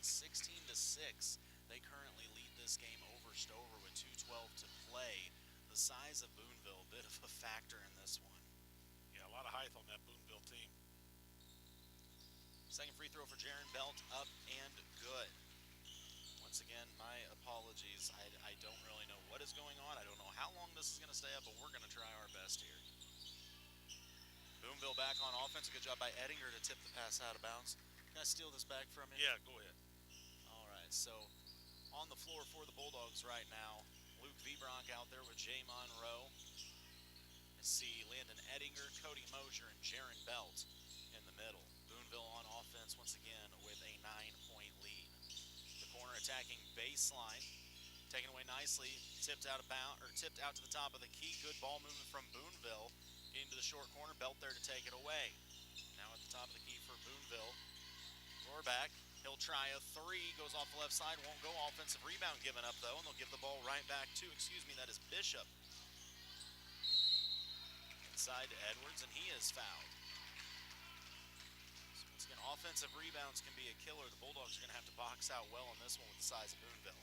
16-6. They currently lead this game over Stover with 2:12 to play. The size of Boonville, a bit of a factor in this one. Yeah, a lot of height on that Boonville team. Second free throw for Jaron Belt, up and good. Once again, my apologies. I don't really know what is going on. I don't know how long this is going to stay up, but we're going to try our best here. Boonville back on offense. A good job by Ettinger to tip the pass out of bounds. Can I steal this back from you? Yeah, go ahead. All right, so on the floor for the Bulldogs right now, Luke Vibronk out there with Jay Monroe. I see Landon Ettinger, Cody Mosier, and Jaron Belt in the middle. Boonville on offense once again with a 9-point lead. The corner attacking baseline, taken away nicely, tipped out of bound, or tipped out to the top of the key. Good ball movement from Boonville into the short corner. Belt there to take it away. Now at the top of the key for Boonville. Rohrback, he'll try a three, goes off the left side, won't go. Offensive rebound given up though, and they'll give the ball right back to, that is Bishop. Inside to Edwards, and he is fouled. So once again, offensive rebounds can be a killer. The Bulldogs are going to have to box out well on this one with the size of Boonville.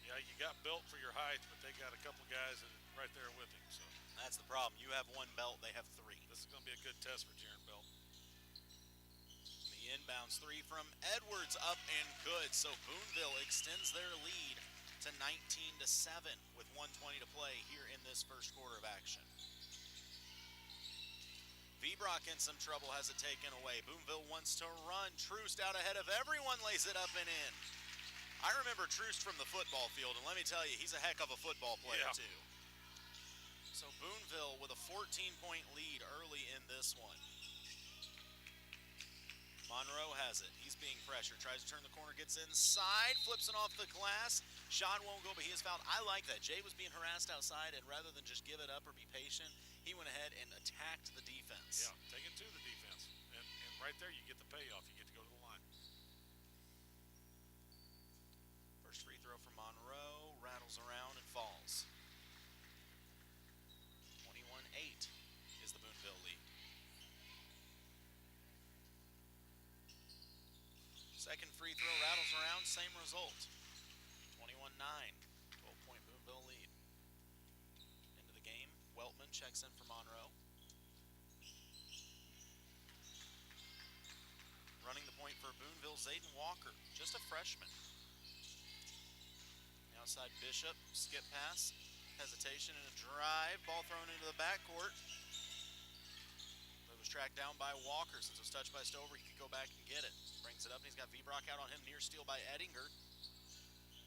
Yeah, you got Belt for your height, but they got a couple guys right there with him. So that's the problem. You have one Belt, they have three. This is going to be a good test for Jaron Belt. The inbounds three from Edwards, up and good. So Boonville extends their lead to 19-7 with 1:20 to play here in this first quarter of action. Vibrock in some trouble, has it taken away. Boonville wants to run. Troost out ahead of everyone, lays it up and in. I remember Troost from the football field, and let me tell you, he's a heck of a football player too. So Boonville with a 14-point lead early in this one. Monroe has it. He's being pressured. Tries to turn the corner, gets inside, flips it off the glass. Shot won't go, but he is fouled. I like that. Jay was being harassed outside, and rather than just give it up or be patient, he went ahead and attacked the defense. Yeah, take it to the defense. And right there, you get the payoff. You get to go to the line. First free throw for Monroe. Rattles around and falls. 21-8 is the Boonville lead. Second free throw rattles around, same result. 21-9, 12-point Boonville lead. Into the game, Weltman checks in for Monroe. Running the point for Boonville, Zayden Walker, just a freshman. The outside Bishop, skip pass, hesitation and a drive, ball thrown into the backcourt. It was tracked down by Walker. Since it was touched by Stover, he could go back and get it. Brings it up, and he's got Vibrock out on him. Near steal by Ettinger.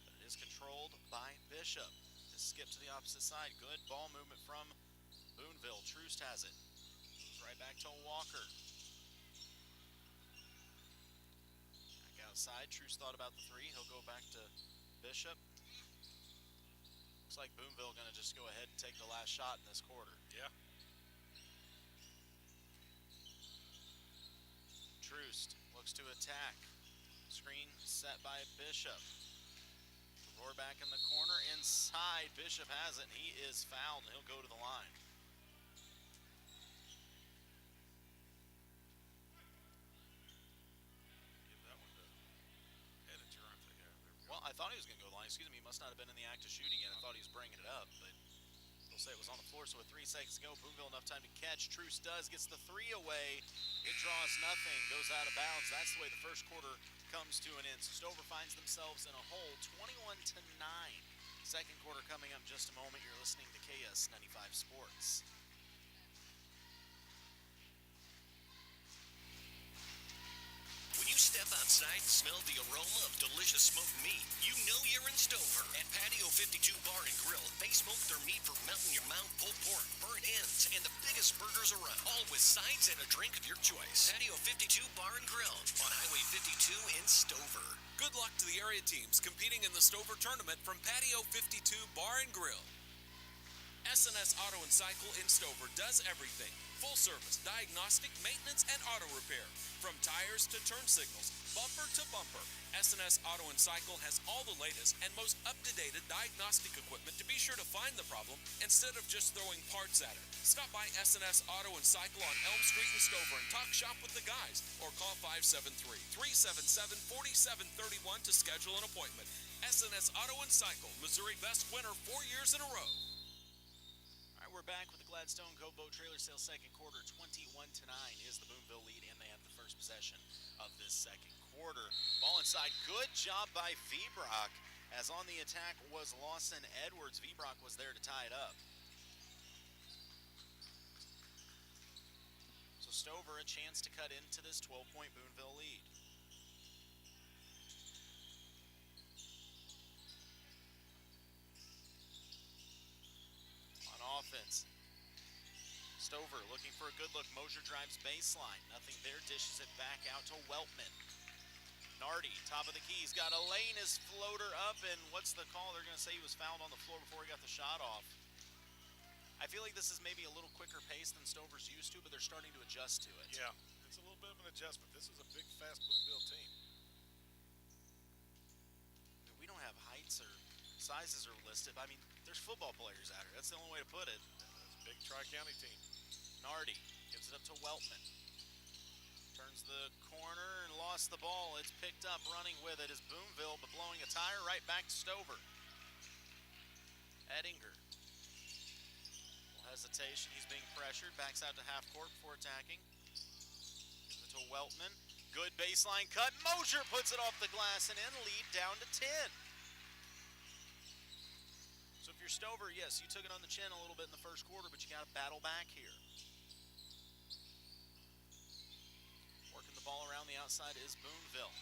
But it is controlled by Bishop. Just skip to the opposite side. Good ball movement from Boonville. Troost has it. Goes right back to Walker. Back outside. Troost thought about the three. He'll go back to Bishop. Looks like Boonville going to just go ahead and take the last shot in this quarter. Yeah. Troost looks to attack. Screen set by Bishop. Rohrback in the corner, inside. Bishop has it, and he is fouled, and he'll go to the line. Give that one to Editor, aren't they? Yeah, there we go. Well, I thought he was going to go to the line. Excuse me, he must not have been in the act of shooting yet. I thought he was bringing it up, but they'll say it was on the floor, so with 3 seconds to go, Boonville enough time to catch. Troost does, gets the three away. It draws nothing, goes out of bounds. That's the way the first quarter comes to an end. So Stover finds themselves in a hole, 21-9. Second quarter coming up in just a moment. You're listening to KS95 Sports. When you step outside and smell the aroma of delicious smoked meat, you know you're in Stover. At Patio 52 Bar and Grill, they smoke their meat for melting your mouth, pulled pork, burnt ends, and the biggest burgers around. All with sides and a drink of your choice. Patio 52 Bar and Grill on Highway 52 in Stover. Good luck to the area teams competing in the Stover tournament from Patio 52 Bar and Grill. S&S Auto and Cycle in Stover does everything. Full service, diagnostic, maintenance, and auto repair. From tires to turn signals, bumper to bumper. S&S Auto and Cycle has all the latest and most up-to-date diagnostic equipment to be sure to find the problem instead of just throwing parts at it. Stop by S&S Auto and Cycle on Elm Street in Stover and talk shop with the guys, or call 573-377-4731 to schedule an appointment. S&S Auto and Cycle, Missouri best winner 4 years in a row. All right, we're back with the Gladstone Cove Boat Trailer Sale second quarter. 21-9 is the Boonville lead, and they have the first possession of this second quarter. Ball inside. Good job by Vbrock, as on the attack was Lawson Edwards. Vbrock was there to tie it up. So Stover a chance to cut into this 12-point Boonville lead. On offense, Stover looking for a good look. Mosier drives baseline. Nothing there. Dishes it back out to Weltman. Nardi, top of the key. He's got a lane his floater up, and what's the call? They're going to say he was fouled on the floor before he got the shot off. I feel like this is maybe a little quicker pace than Stover's used to, but they're starting to adjust to it. Yeah, it's a little bit of an adjustment. This is a big, fast Boonville team. We don't have heights or sizes are listed. I mean, there's football players out here. That's the only way to put it. That's a big Tri-County team. Nardi gives it up to Weltman. Turns the corner and lost the ball. It's picked up. Running with it is Boonville, but blowing a tire right back to Stover. Ettinger. Little hesitation. He's being pressured. Backs out to half court before attacking. Gives it to Weltman. Good baseline cut. Mosier puts it off the glass and in. Lead down to 10. So if you're Stover, yes, you took it on the chin a little bit in the first quarter, but you got to battle back here. Working the ball around the outside is Boonville.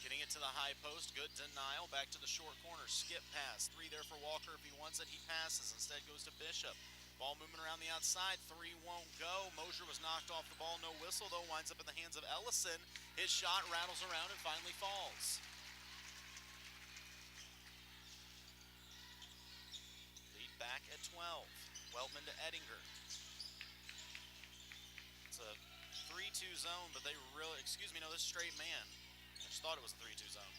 Getting it to the high post. Good denial. Back to the short corner. Skip pass. 3 there for Walker. If he wants it, he passes. Instead goes to Bishop. Ball moving around the outside. 3 won't go. Mosier was knocked off the ball. No whistle, though. Winds up in the hands of Ellison. His shot rattles around and finally falls. Lead back at 12. Weltman to Ettinger. It's a 3-2 zone, but they really, excuse me, no, this is straight man. I just thought it was a 3-2 zone.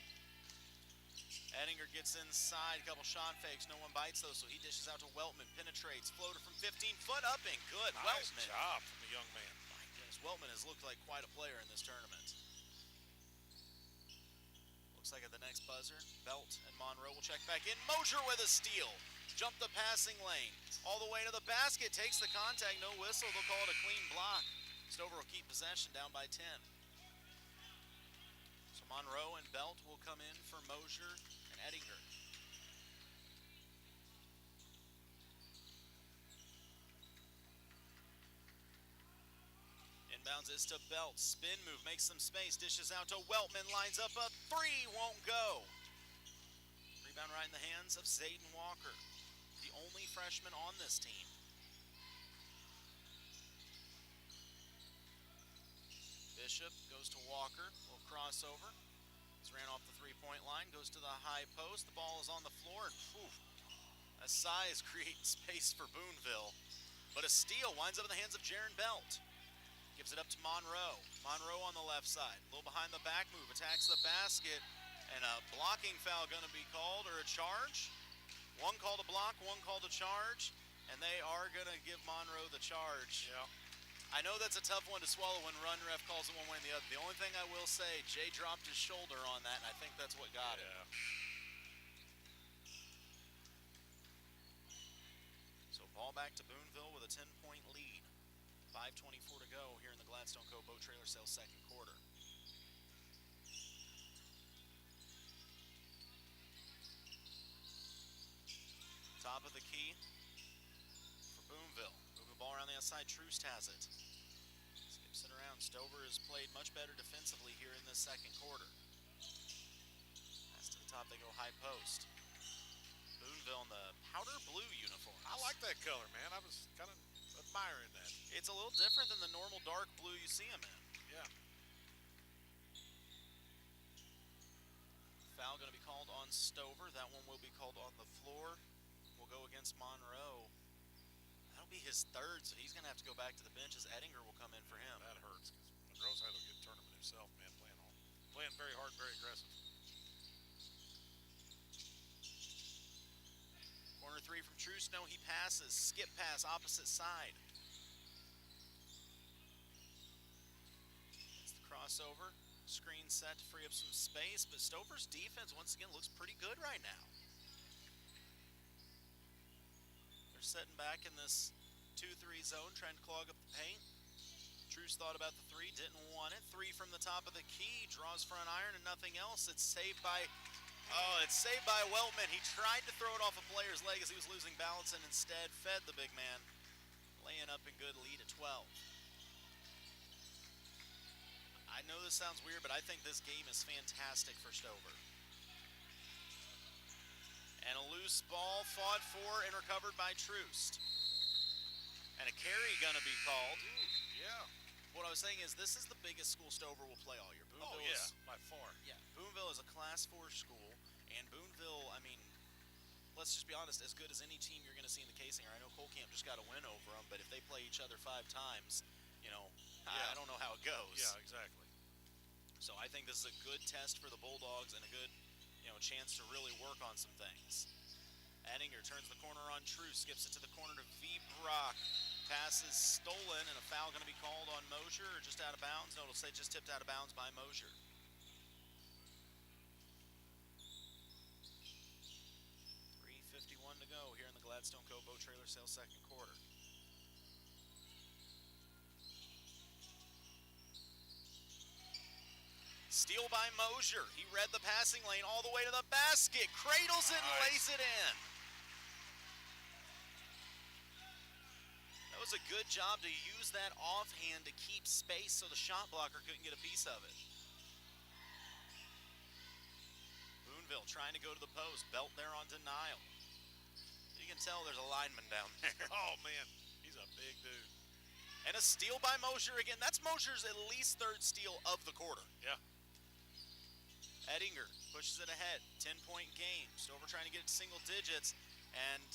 Ettinger gets inside, a couple shot fakes. No one bites, though, so he dishes out to Weltman. Penetrates, floater from 15 foot up and good. Nice Weltman. job from the young man. My goodness, Weltman has looked like quite a player in this tournament. Looks like at the next buzzer, Belt and Monroe will check back in. Mosier with a steal. Jump the passing lane. All the way to the basket. Takes the contact. No whistle. They'll call it a clean block. Stover will keep possession down by 10. So Monroe and Belt will come in for Mosier and Ettinger. Inbounds is to Belt. Spin move. Makes some space. Dishes out to Weltman. Lines up a 3. Won't go. Rebound right in the hands of Zayden Walker, the only freshman on this team. Bishop goes to Walker, little crossover. He's ran off the three-point line, goes to the high post. The ball is on the floor, and phew, a size creates space for Boonville. But a steal winds up in the hands of Jaron Belt. Gives it up to Monroe. Monroe on the left side, a little behind the back move, attacks the basket, and a blocking foul going to be called, or a charge. One called a block, one called a charge, and they are going to give Monroe the charge. Yeah. I know that's a tough one to swallow when run ref calls it one way and the other. The only thing I will say, Jay dropped his shoulder on that, and I think that's what got it. So ball back to Boonville with a 10-point lead. 5:24 to go here in the Gladstone Cove Boat Trailer Sale second quarter. Top of the key for Boonville. Moving the ball around the outside. Troost has it. Skips it around. Stover has played much better defensively here in this second quarter. Pass to the top. They go high post. Boonville in the powder blue uniform. I like that color, man. I was kind of admiring that. It's a little different than the normal dark blue you see them in. Yeah. Foul going to be called on Stover. That one will be called on the floor. Will go against Monroe. That'll be his third, so he's going to have to go back to the bench as Ettinger will come in for him. That hurts because Monroe's had a good tournament himself, man, playing on. playing very hard, very aggressive. Corner 3 from Truce. No, he passes. Skip pass, opposite side. It's the crossover. Screen set to free up some space, but Stover's defense, once again, looks pretty good right now. They're setting back in this 2-3 zone, trying to clog up the paint. Truce thought about the 3, didn't want it. 3 from the top of the key, draws front iron and nothing else. It's saved by Weltman. He tried to throw it off a player's leg as he was losing balance and instead fed the big man. Laying up in good, lead at 12. I know this sounds weird, but I think this game is fantastic for Stover. And a loose ball fought for and recovered by Troost. And a carry gonna be called. Ooh, yeah. What I was saying is this is the biggest school Stover will play all year. Boonville is, by far. Yeah, Boonville is a Class 4 school, and Boonville, I mean, let's just be honest, as good as any team you're going to see in the casing. I know Colcamp just got a win over them, but if they play each other 5 times, you know, I don't know how it goes. Yeah, exactly. So I think this is a good test for the Bulldogs and a good, you know, chance to really work on some things. Ettinger turns the corner on Truce, skips it to the corner to Brock. Pass is stolen, and a foul going to be called on Mosier, or just out of bounds. No, it'll say just tipped out of bounds by Mosier. .351 to go here in the Gladstone Co. Boat Trailer Sales second quarter. Steal by Mosier. He read the passing lane all the way to the basket. Cradles it and lays it in. That was a good job to use that offhand to keep space so the shot blocker couldn't get a piece of it. Boonville trying to go to the post. Belt there on denial. You can tell there's a lineman down there. Oh, man. He's a big dude. And a steal by Mosier again. That's Mosier's at least 3rd steal of the quarter. Yeah. Ettinger pushes it ahead. 10-point game. Stover trying to get it to single digits. And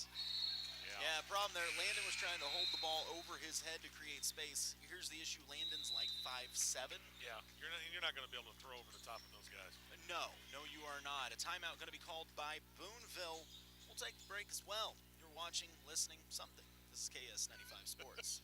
yeah, problem there. Landon was trying to hold the ball over his head to create space. Here's the issue. Landon's like 5'7". Yeah, you're not going to be able to throw over the top of those guys. No, you are not. A timeout going to be called by Boonville. We'll take the break as well. You're watching, listening, something. This is KS95 Sports.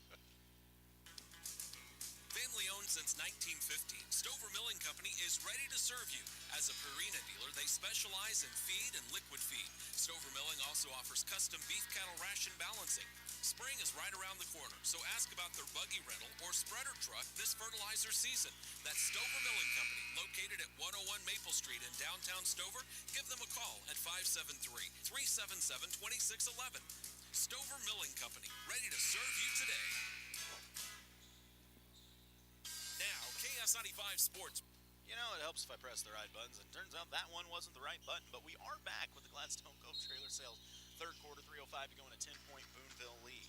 Family owned since 1915, Stover Milling Company is ready to serve you. As a Purina dealer, they specialize in feed and liquid feed. Stover Milling also offers custom beef cattle ration balancing. Spring is right around the corner, so ask about their buggy rental or spreader truck this fertilizer season. That's Stover Milling Company, located at 101 Maple Street in downtown Stover. Give them a call at 573-377-2611. Stover Milling Company, ready to serve you today. Now, KS95 Sports. You know, it helps if I press the right buttons, and it turns out that one wasn't the right button, but we are back with the Gladstone Cove Trailer Sales. Third quarter, 3:05 to go in a 10-point Boonville lead.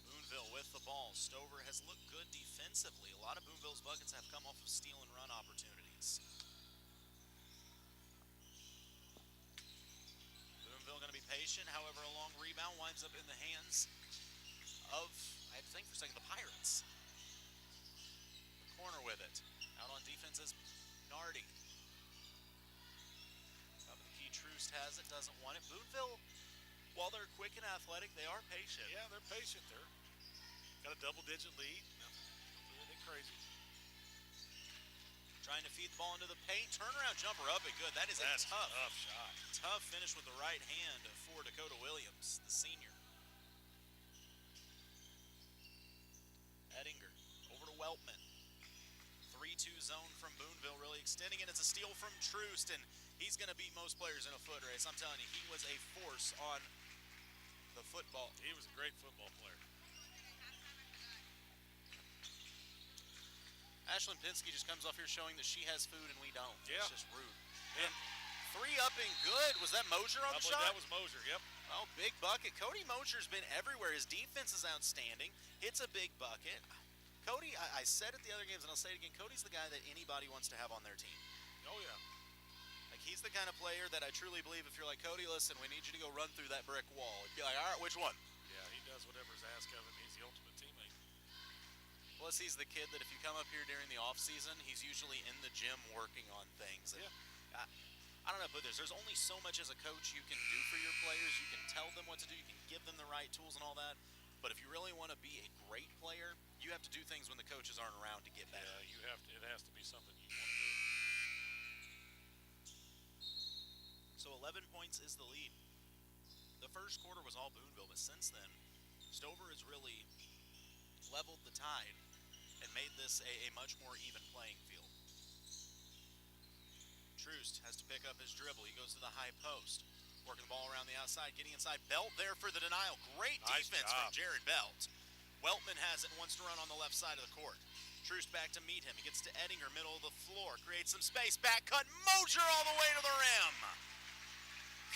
Boonville with the ball. Stover has looked good defensively. A lot of Boonville's buckets have come off of steal and run opportunities. Boonville going to be patient. However, a long rebound winds up in the hands of, I had to think for a second, the Pirates. The corner with it. Out on defense is Nardi. Top of the key, Troost has it, doesn't want it. Boonville, while they're quick and athletic, they are patient. Yeah, they're patient. They're got a double-digit lead. Nothing anything crazy. Trying to feed the ball into the paint. Turnaround jumper up and good. That's a tough shot. Tough finish with the right hand for Dakota Williams, the senior. Ettinger over to Weltman. 3-2 zone from Boonville, really extending it. It's a steal from Troost, and he's going to beat most players in a foot race. I'm telling you, he was a force on the football. He was a great football player. Ashlyn Pinsky just comes off here showing that she has food and we don't. Yeah. It's just rude. And 3 up and good. Was that Mosier on the shot? That was Mosier, yep. Oh, big bucket. Cody Mosier's been everywhere. His defense is outstanding. Hits a big bucket. Cody, I said it the other games, and I'll say it again, Cody's the guy that anybody wants to have on their team. Oh, yeah. Like, he's the kind of player that I truly believe if you're like, Cody, listen, we need you to go run through that brick wall. He'd be like, all right, which one? Yeah, he does whatever's asked of him. He's the ultimate teammate. Plus, he's the kid that if you come up here during the off season, he's usually in the gym working on things. And I don't know, but there's only so much as a coach you can do for your players. You can tell them what to do. You can give them the right tools and all that. But if you really want to be a great player, you have to do things when the coaches aren't around to get better. Yeah, you have to. It has to be something you want to do. So 11 points is the lead. The first quarter was all Boonville, but since then, Stover has really leveled the tide and made this a much more even playing field. Troost has to pick up his dribble. He goes to the high post, working the ball around the outside, getting inside. Belt there for the denial. Great defense from Jared Belt. Weltman has it and wants to run on the left side of the court. Troost back to meet him. He gets to Ettinger, middle of the floor, creates some space. Back cut. Mosier all the way to the rim.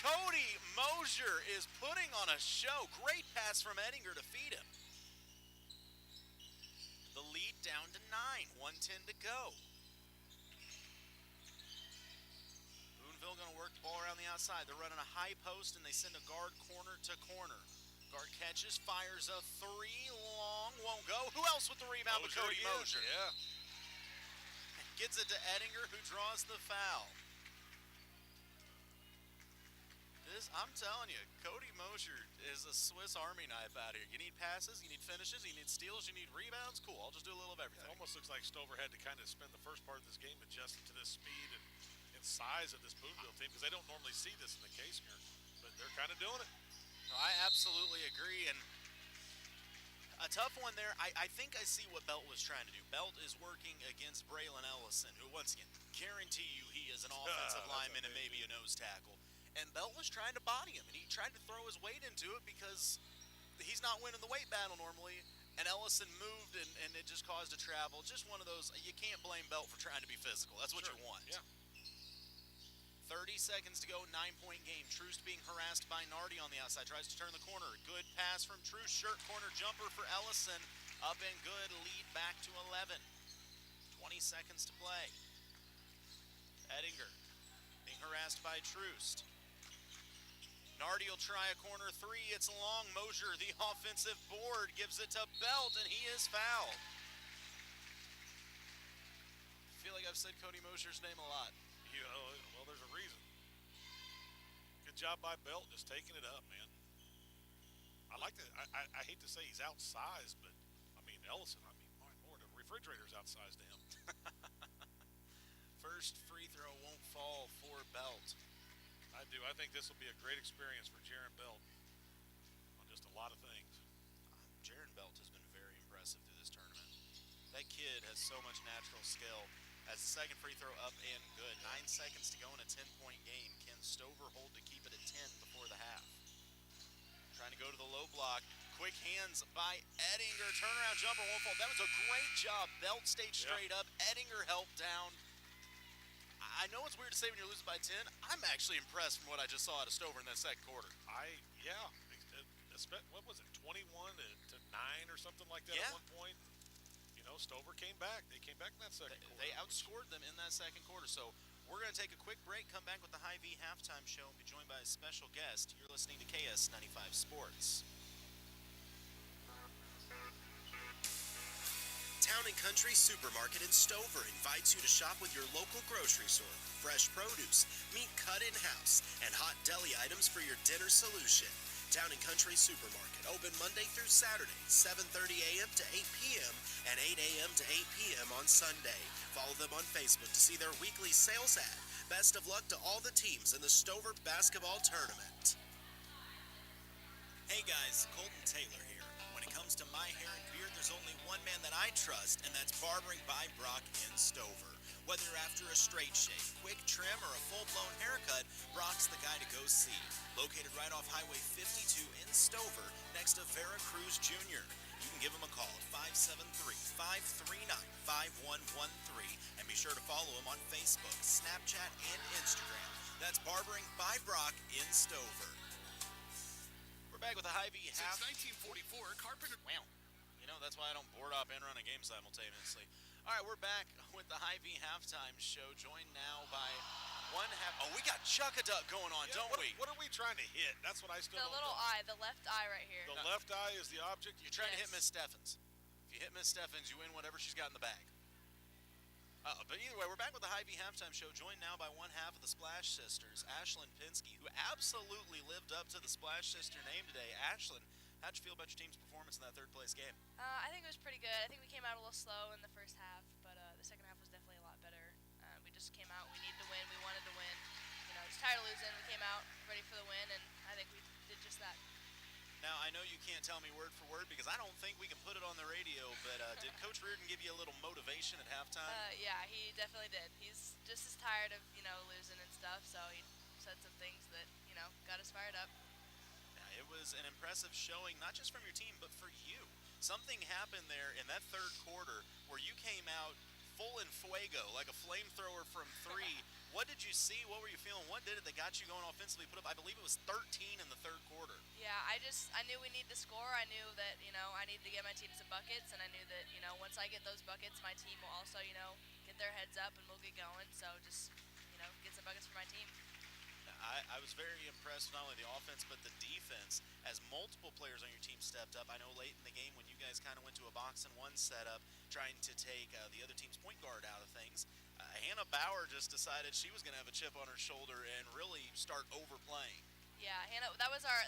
Cody Mosier is putting on a show. Great pass from Ettinger to feed him. The lead down to 9, 1:10 to go. Boonville going to work the ball around the outside. They're running a high post, and they send a guard corner to corner. Guard catches, fires a three, long, won't go. Who else with the rebound but Cody Mosier? Yeah. Gets it to Ettinger, who draws the foul. I'm telling you, Cody Mosier is a Swiss Army knife out here. You need passes, you need finishes, you need steals, you need rebounds. Cool, I'll just do a little of everything. It almost looks like Stover had to kind of spend the first part of this game adjusting to this speed and size of this Boonville team because they don't normally see this in the case here, but they're kind of doing it. No, I absolutely agree, and a tough one there. I think I see what Belt was trying to do. Belt is working against Braylon Ellison, who, once again, guarantee you he is an offensive lineman and maybe a nose tackle. And Belt was trying to body him, and he tried to throw his weight into it because he's not winning the weight battle normally. And Ellison moved, and it just caused a travel. Just one of those, you can't blame Belt for trying to be physical. That's what you want. Yeah. 30 seconds to go, 9-point game. Troost being harassed by Nardi on the outside. Tries to turn the corner. Good pass from Troost. Shirt corner jumper for Ellison. Up and good. Lead back to 11. 20 seconds to play. Ettinger being harassed by Troost. Nardi will try a corner three. It's long. Mosier, the offensive board, gives it to Belt, and he is fouled. I feel like I've said Cody Mosier's name a lot. Well, there's a reason. Good job by Belt just taking it up, man. I hate to say he's outsized, but, Ellison, my Lord, a refrigerator's outsized to him. First free throw won't fall for Belt. I do. I think this will be a great experience for Jaron Belt on just a lot of things. Jaron Belt has been very impressive through this tournament. That kid has so much natural skill. As the second free throw up and good. 9 seconds to go in a 10-point game. Can Stover hold to keep it at 10 before the half? Trying to go to the low block. Quick hands by Ettinger. Turnaround jumper won't fall. That was a great job. Belt stayed straight up. Ettinger helped down. I know it's weird to say when you're losing by 10. I'm actually impressed from what I just saw out of Stover in that second quarter. What was it, 21 to 9 or something like that at one point? Stover came back. They came back in that second quarter. They outscored them in that second quarter. So we're going to take a quick break, come back with the Hy-Vee halftime show, and be joined by a special guest. You're listening to KS95 Sports. Town & Country Supermarket in Stover invites you to shop with your local grocery store. Fresh produce, meat cut in-house, and hot deli items for your dinner solution. Town & Country Supermarket, open Monday through Saturday, 7:30 a.m. to 8 p.m. and 8 a.m. to 8 p.m. on Sunday. Follow them on Facebook to see their weekly sales ad. Best of luck to all the teams in the Stover basketball tournament. Hey guys, Colton Taylor here. When it comes to my hair and beard, there's only one man that I trust, and that's Barbering by Brock in Stover. Whether you're after a straight shave, quick trim, or a full-blown haircut, Brock's the guy to go see. Located right off Highway 52 in Stover, next to Vera Cruz Jr. You can give him a call at 573-539-5113, and be sure to follow him on Facebook, Snapchat, and Instagram. That's Barbering by Brock in Stover. We're back with the Hy-Vee half. Since 1944, Carpenter. Wow. That's why I don't board up and run a game simultaneously. All right, we're back with the Hy-Vee halftime show, joined now by one half. Oh, we got Chuck-a-Duck going on, don't we? What are we trying to hit? That's what I still The don't little know. eye, the left eye right here. The left eye is the object. You're trying to hit Miss Steffens. If you hit Miss Steffens, you win whatever she's got in the bag. But either way, we're back with the Hy-Vee Halftime Show, joined now by one half of the Splash Sisters, Ashlyn Pinsky, who absolutely lived up to the Splash Sister name today. Ashlyn, how'd you feel about your team's performance in that third-place game? I think it was pretty good. I think we came out a little slow in the first half, but the second half was definitely a lot better. We just came out. We needed to win. We wanted to win. Just tired of losing. We came out ready for the win, and I think we did just that. Now, I know you can't tell me word for word because I don't think we can put it on the radio, but did Coach Reardon give you a little motivation at halftime? Yeah, he definitely did. He's just as tired of, losing and stuff, so he said some things that, got us fired up. It was an impressive showing, not just from your team, but for you. Something happened there in that third quarter where you came out full in fuego, like a flamethrower from three. What did you see? What were you feeling? What did it that got you going offensively? Put up, I believe it was 13 in the third quarter. Yeah, I knew we needed to score. I knew that, I needed to get my team some buckets, and I knew that, once I get those buckets, my team will also, get their heads up and we'll get going. So just, get some buckets for my team. I was very impressed with not only the offense but the defense as multiple players on your team stepped up. I know late in the game when you guys kind of went to a box and one setup trying to take the other team's point guard out of things, Hannah Bauer just decided she was going to have a chip on her shoulder and really start overplaying. Yeah, Hannah, that was our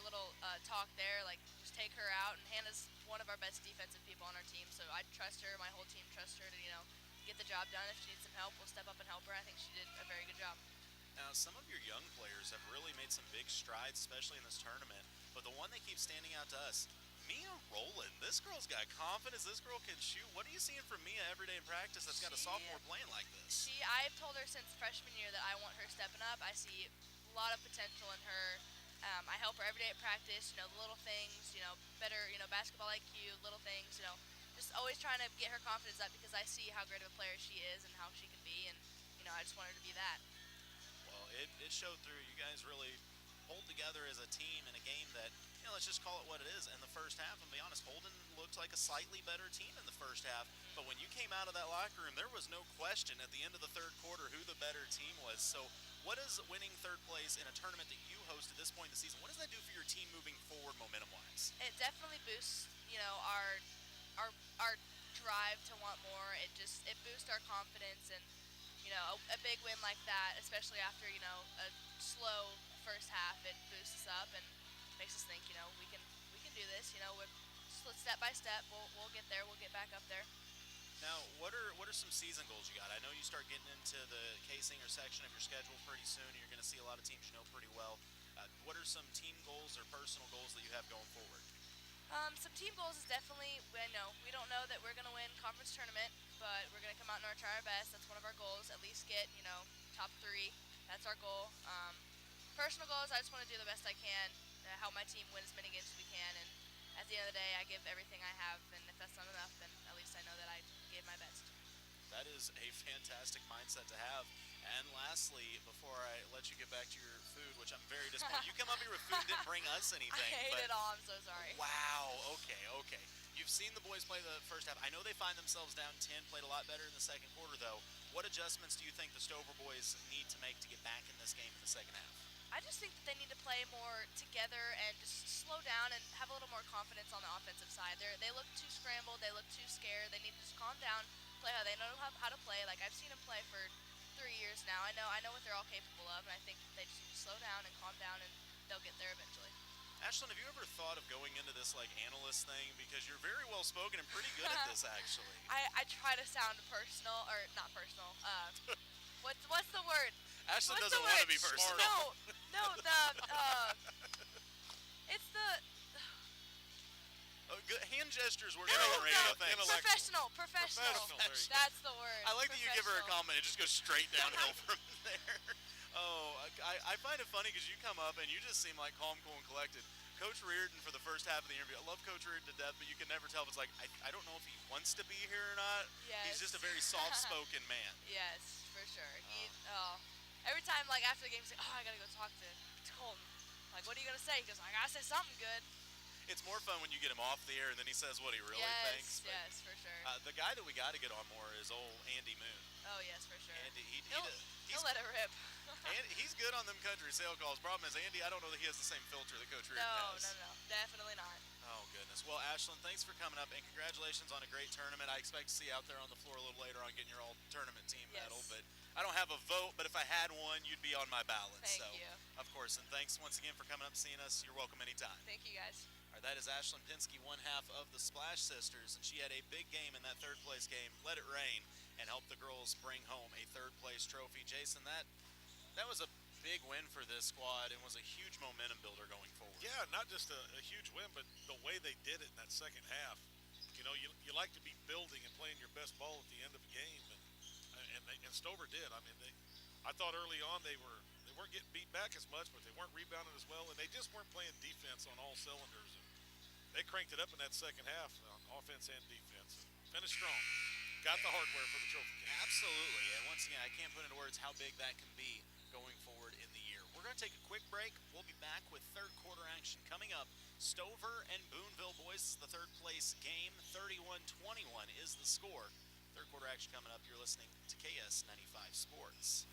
little talk there, like just take her out, and Hannah's one of our best defensive people on our team, so I trust her, my whole team trusts her to, get the job done. If she needs some help, we'll step up and help her. I think she did a very good job. Now, some of your young players have really made some big strides, especially in this tournament, but the one that keeps standing out to us, Mia Rowland. This girl's got confidence. This girl can shoot. What are you seeing from Mia every day in practice that's got a sophomore playing like this? I've told her since freshman year that I want her stepping up. I see a lot of potential in her. I help her every day at practice, the little things, better, basketball IQ, little things, just always trying to get her confidence up because I see how great of a player she is and how she can be, and, I just want her to be that. Well, it showed through. You guys really pulled together as a team in a game that, let's just call it what it is. In the first half, and be honest, Holden looked like a slightly better team in the first half, but when you came out of that locker room, there was no question at the end of the third quarter who the better team was. So what does winning third place in a tournament that you host at this point in the season, what does that do for your team moving forward momentum-wise? It definitely boosts, our drive to want more. It boosts our confidence, and a big win like that, especially after a slow first half, it boosts us up and makes us think we can do this. Step by step, we'll get there. We'll get back up there. Now, what are some season goals you got? I know you start getting into the K-Singer section of your schedule pretty soon. You're going to see a lot of teams you know pretty well. What are some team goals or personal goals that you have going forward? Some team goals is definitely, we don't know that we're going to win conference tournament, but we're going to come out and try our best. That's one of our goals, at least get, top 3. That's our goal. Personal goals, I just want to do the best I can to help my team win as many games as we can, and at the end of the day, I give everything I have, and if that's not enough, then at least I know that I gave my best. That is a fantastic mindset to have. And lastly, before I let you get back to your food, which I'm very disappointed, you come up here with food and didn't bring us anything. I hate it all. I'm so sorry. Wow. Okay. You've seen the boys play the first half. I know they find themselves down 10, played a lot better in the second quarter, though. What adjustments do you think the Stover boys need to make to get back in this game in the second half? I just think that they need to play more together and just slow down and have a little more confidence on the offensive side. They look too scrambled. They look too scared. They need to just calm down, play how they know how to play. Like, I've seen them play for 3 years now. I know what they're all capable of, and I think they just need to slow down and calm down, and they'll get there eventually. Ashlyn, have you ever thought of going into this analyst thing? Because you're very well spoken and pretty good at this, actually. I try to sound personal, or not personal. What's the word? Ashlyn doesn't want to be personal. No, it's the good hand gestures were good on the radio. Professional. That's the word. I like that you give her a comment. It just goes straight downhill from there. Oh, I find it funny because you come up and you just seem like calm, cool, and collected. Coach Reardon for the first half of the interview. I love Coach Reardon to death, but you can never tell if it's like, I don't know if he wants to be here or not. Yes. He's just a very soft-spoken man. Yes, for sure. Every time, after the game, he's like, I got to go talk to Colton. Like, what are you going to say? He goes, I got to say something good. It's more fun when you get him off the air and then he says what he really thinks. Yes, for sure. The guy that we got to get on more is old Andy Moon. Oh, yes, for sure. Andy, he'll let it rip. And he's good on them country sale calls. Problem is, Andy, I don't know that he has the same filter that Coach Reardon has. No, definitely not. Oh, goodness. Well, Ashlyn, thanks for coming up, and congratulations on a great tournament. I expect to see you out there on the floor a little later on getting your all-tournament team medal. But I don't have a vote, but if I had one, you'd be on my ballot. Thank you. Of course, and thanks once again for coming up and seeing us. You're welcome anytime. Thank you, guys. All right, that is Ashlyn Pinsky, one half of the Splash Sisters, and she had a big game in that third-place game, let it rain, and helped the girls bring home a third-place trophy. Jason, that was a big win for this squad and was a huge momentum builder going forward. Yeah, not just a huge win, but the way they did it in that second half. You know, you like to be building and playing your best ball at the end of a game, and Stover did. I mean, I thought early on they weren't getting beat back as much, but they weren't rebounding as well, and they just weren't playing defense on all cylinders. And they cranked it up in that second half on offense and defense. Finished strong. Got the hardware for the trophy game. Absolutely, and once again, I can't put into words how big that can be going forward in the year. We're going to take a quick break. We'll be back with third quarter action coming up. Stover and Boonville boys, this is the third place game. 31-21 is the score. Third quarter action coming up. You're listening to KS95 Sports.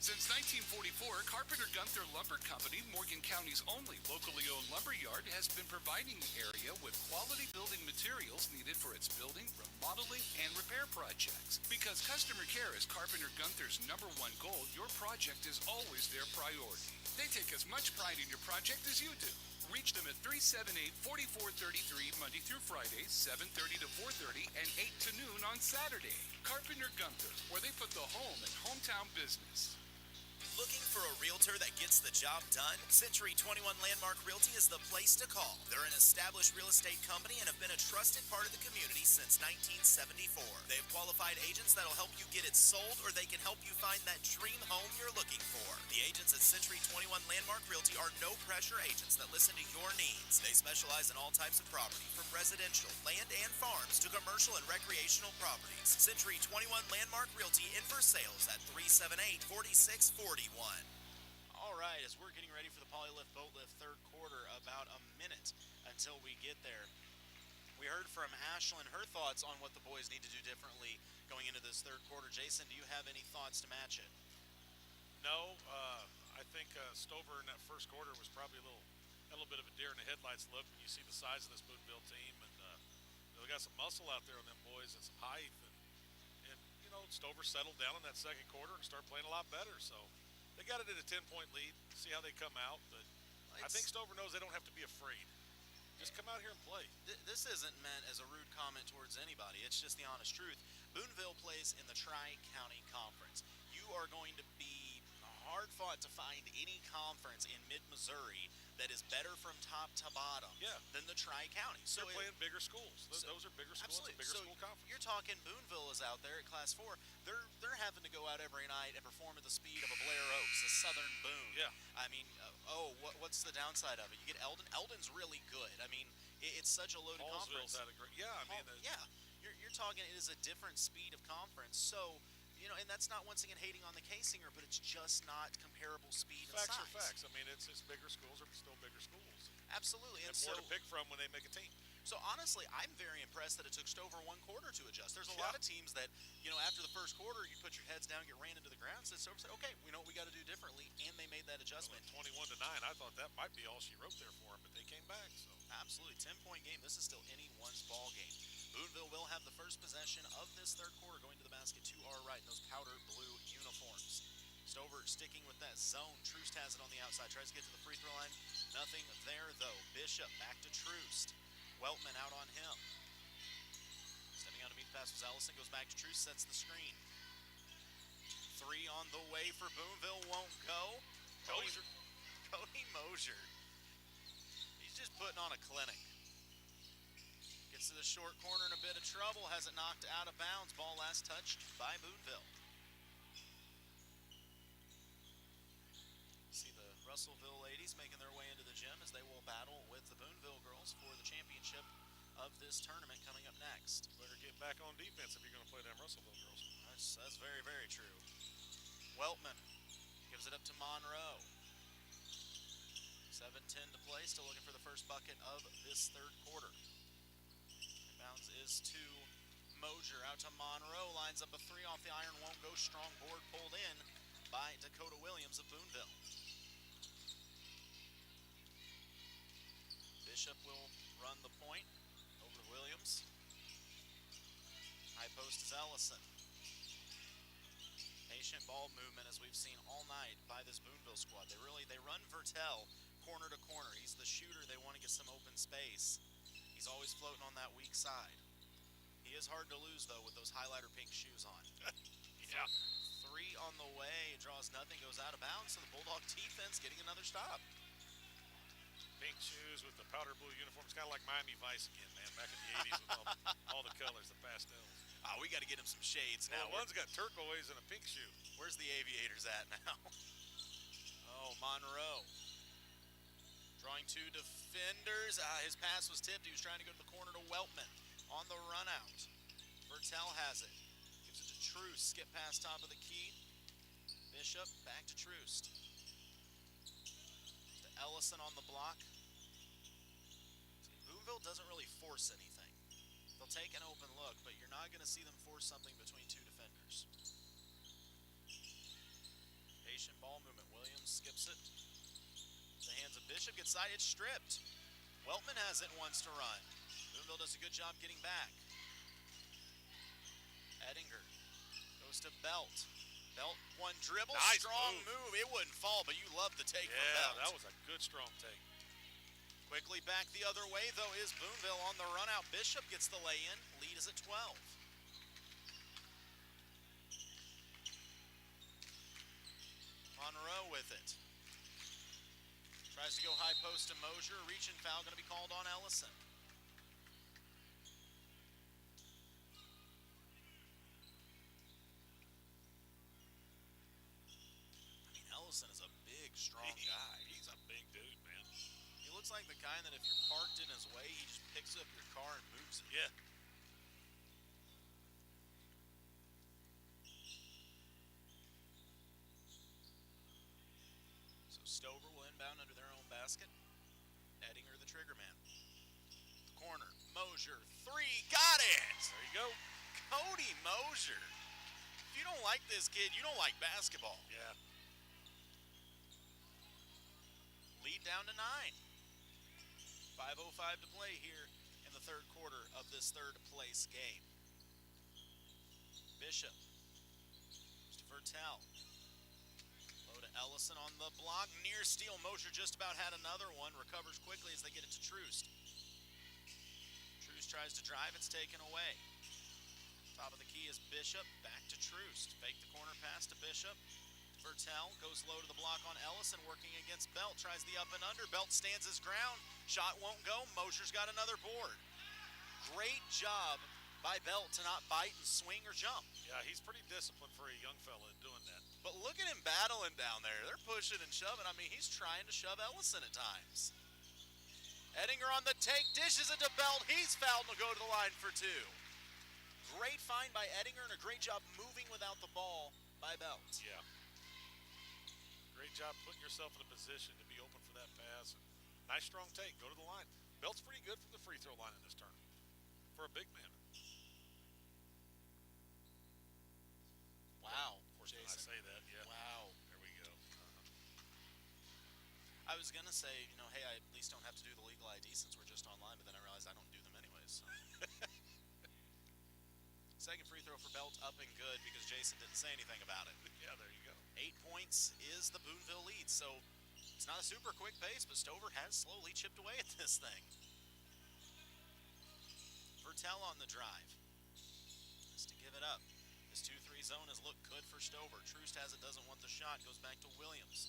Since 1944, Carpenter Gunther Lumber Company, Morgan County's only locally owned lumber yard, has been providing the area with quality building materials needed for its building, remodeling, and repair projects. Because customer care is Carpenter Gunther's #1 goal, your project is always their priority. They take as much pride in your project as you do. Reach them at 378-4433 Monday through Friday, 7:30 to 4:30, and 8 to noon on Saturday. Carpenter Gunther, where they put the home and hometown business. Looking for a realtor that gets the job done? Century 21 Landmark Realty is the place to call. They're an established real estate company and have been a trusted part of the community since 1974. They have qualified agents that'll help you get it sold, or they can help you find that dream home you're looking for. The agents at Century 21 Landmark Realty are no-pressure agents that listen to your needs. They specialize in all types of property, from residential, land, and farms to commercial and recreational properties. Century 21 Landmark Realty in Versailles at 378-4641. All right, as we're getting ready for the polylift boat lift third quarter, about a minute until we get there. We heard from Ashlyn, her thoughts on what the boys need to do differently going into this third quarter. Jason, do you have any thoughts to match it? No, I think Stover in that first quarter was probably a little bit of a deer in the headlights look when you see the size of this Boonville team, and they got some muscle out there on them boys and some height, and you know, Stover settled down in that second quarter and started playing a lot better. So they got it at a 10-point lead. See how they come out, but I think Stover knows they don't have to be afraid. Just come out here and play. This isn't meant as a rude comment towards anybody. It's just the honest truth. Boonville plays in the Tri-County Conference. You are going to be hard-fought to find any conference in mid-Missouri that is better from top to bottom than the Tri-County. So they're playing bigger schools. Those are bigger schools. Absolutely. It's a bigger school conference. You're talking Boonville is out there at Class 4. They're having to go out every night and perform at the speed of a Blair Oaks, a Southern Boone. Yeah. I mean, what's the downside of it? You get Eldon. Eldon's really good. I mean, it's such a loaded conference. Paulsville's had a great. Yeah, I mean. You're talking. It is a different speed of conference. So. You know, and that's not once again hating on the Casinger, but it's just not comparable speed and size. Facts are facts. I mean, it's bigger schools are still bigger schools. Absolutely, and more to pick from when they make a team. So honestly, I'm very impressed that it took Stover one quarter to adjust. There's a lot of teams that, you know, after the first quarter, you put your heads down, get ran into the ground. So Stover said, okay, we know what we got to do differently, and they made that adjustment. Well, 21-9, I thought that might be all she wrote there for them, but they came back. So absolutely, 10-point game. This is still anyone's ball game. Boonville will have the first possession of this third quarter, going to the basket to our right in those powder blue uniforms. Stover sticking with that zone. Troost has it on the outside, tries to get to the free throw line. Nothing there, though. Bishop back to Troost. Weltman out on him. Stepping out to meet the pass was Ellison, goes back to Troost, sets the screen. Three on the way for Boonville, won't go. Cody Mosier. He's just putting on a clinic. Gets to the short corner in a bit of trouble, has it knocked out of bounds. Ball last touched by Boonville. See the Russellville ladies making their way into the gym as they will battle with the Boonville girls for the championship of this tournament coming up next. Better get back on defense if you're going to play them Russellville girls. That's very, very true. Weltman gives it up to Monroe. 7:10 to play, still looking for the first bucket of this third quarter. Inbounds is to Mosier, out to Monroe, lines up a three off the iron, won't go. Strong board pulled in by Dakota Williams of Boonville. Bishop will run the point over to Williams. High post is Ellison. Patient ball movement as we've seen all night by this Boonville squad. They run Vertel corner to corner. He's the shooter. They want to get some open space. He's always floating on that weak side. He is hard to lose, though, with those highlighter pink shoes on. Yeah. 3 on the way, draws nothing, goes out of bounds, so the Bulldog defense getting another stop. Pink shoes with the powder blue uniform. It's kind of like Miami Vice again, man, back in the 80s with all the colors, the pastels. We got to get him some shades now. Well, one's got turquoise and a pink shoe. Where's the Aviators at now? Oh, Monroe. Drawing 2 defenders. His pass was tipped. He was trying to go to the corner to Weltman on the run out. Vertel has it. Gives it to Troost. Skip past top of the key. Bishop back to Troost. To Ellison on the block. See, Boonville doesn't really force anything. They'll take an open look, but you're not going to see them force something between 2 defenders. Patient ball movement. Williams skips it. The hands of Bishop, gets side, it's stripped. Weltman has it and wants to run. Boonville does a good job getting back. Ettinger goes to Belt. Belt, one dribble, nice strong move. It wouldn't fall, but you love the take from Belt. Yeah, that was a good strong take. Quickly back the other way, though, is Boonville on the run out. Bishop gets the lay-in. Lead is at 12. Monroe with it. Tries to go high post to Mosier. Reach and foul going to be called on Ellison. I mean, Ellison is a big, strong guy. He's a big dude, man. He looks like the kind that if you're parked in his way, he just picks up your car and moves it. Yeah. So Stover will inbound under their own basket. Ettinger, the trigger man. The corner, Mosier, 3, got it! There you go. Cody Mosier. If you don't like this kid, you don't like basketball. Yeah. Lead down to 9. 5:05 to play here in the third quarter of this third place game. Bishop goes to Vertel. Low to Ellison on the block. Near steal. Mosier just about had another one. Recovers quickly as they get it to Troost. Troost tries to drive. It's taken away. Top of the key is Bishop. Back to Troost. Fake the corner pass to Bishop. Vertel goes low to the block on Ellison, working against Belt. Tries the up and under. Belt stands his ground. Shot won't go. Mosier's got another board. Great job by Belt to not bite and swing or jump. Yeah, he's pretty disciplined for a young fella in doing that. But look at him battling down there. They're pushing and shoving. I mean, he's trying to shove Ellison at times. Ettinger on the take, dishes it to Belt. He's fouled and will go to the line for 2. Great find by Ettinger and a great job moving without the ball by Belt. Yeah. Great job putting yourself in a position to be open for that pass. Nice strong take. Go to the line. Belt's pretty good from the free throw line in this tournament for a big man. Wow, Of course, when I Jason. say that, yeah. Wow. There we go. I was going to say, hey, I at least don't have to do the legal ID since we're just online, but then I realized I don't do them anyways. Second free throw for Belt, up and good because Jason didn't say anything about it. Yeah, there you go. 8 points is the Boonville lead, so it's not a super quick pace, but Stover has slowly chipped away at this thing. Vertel on the drive. Has to give it up. This 2-3 zone has looked good for Stover. Troost has it, doesn't want the shot, goes back to Williams.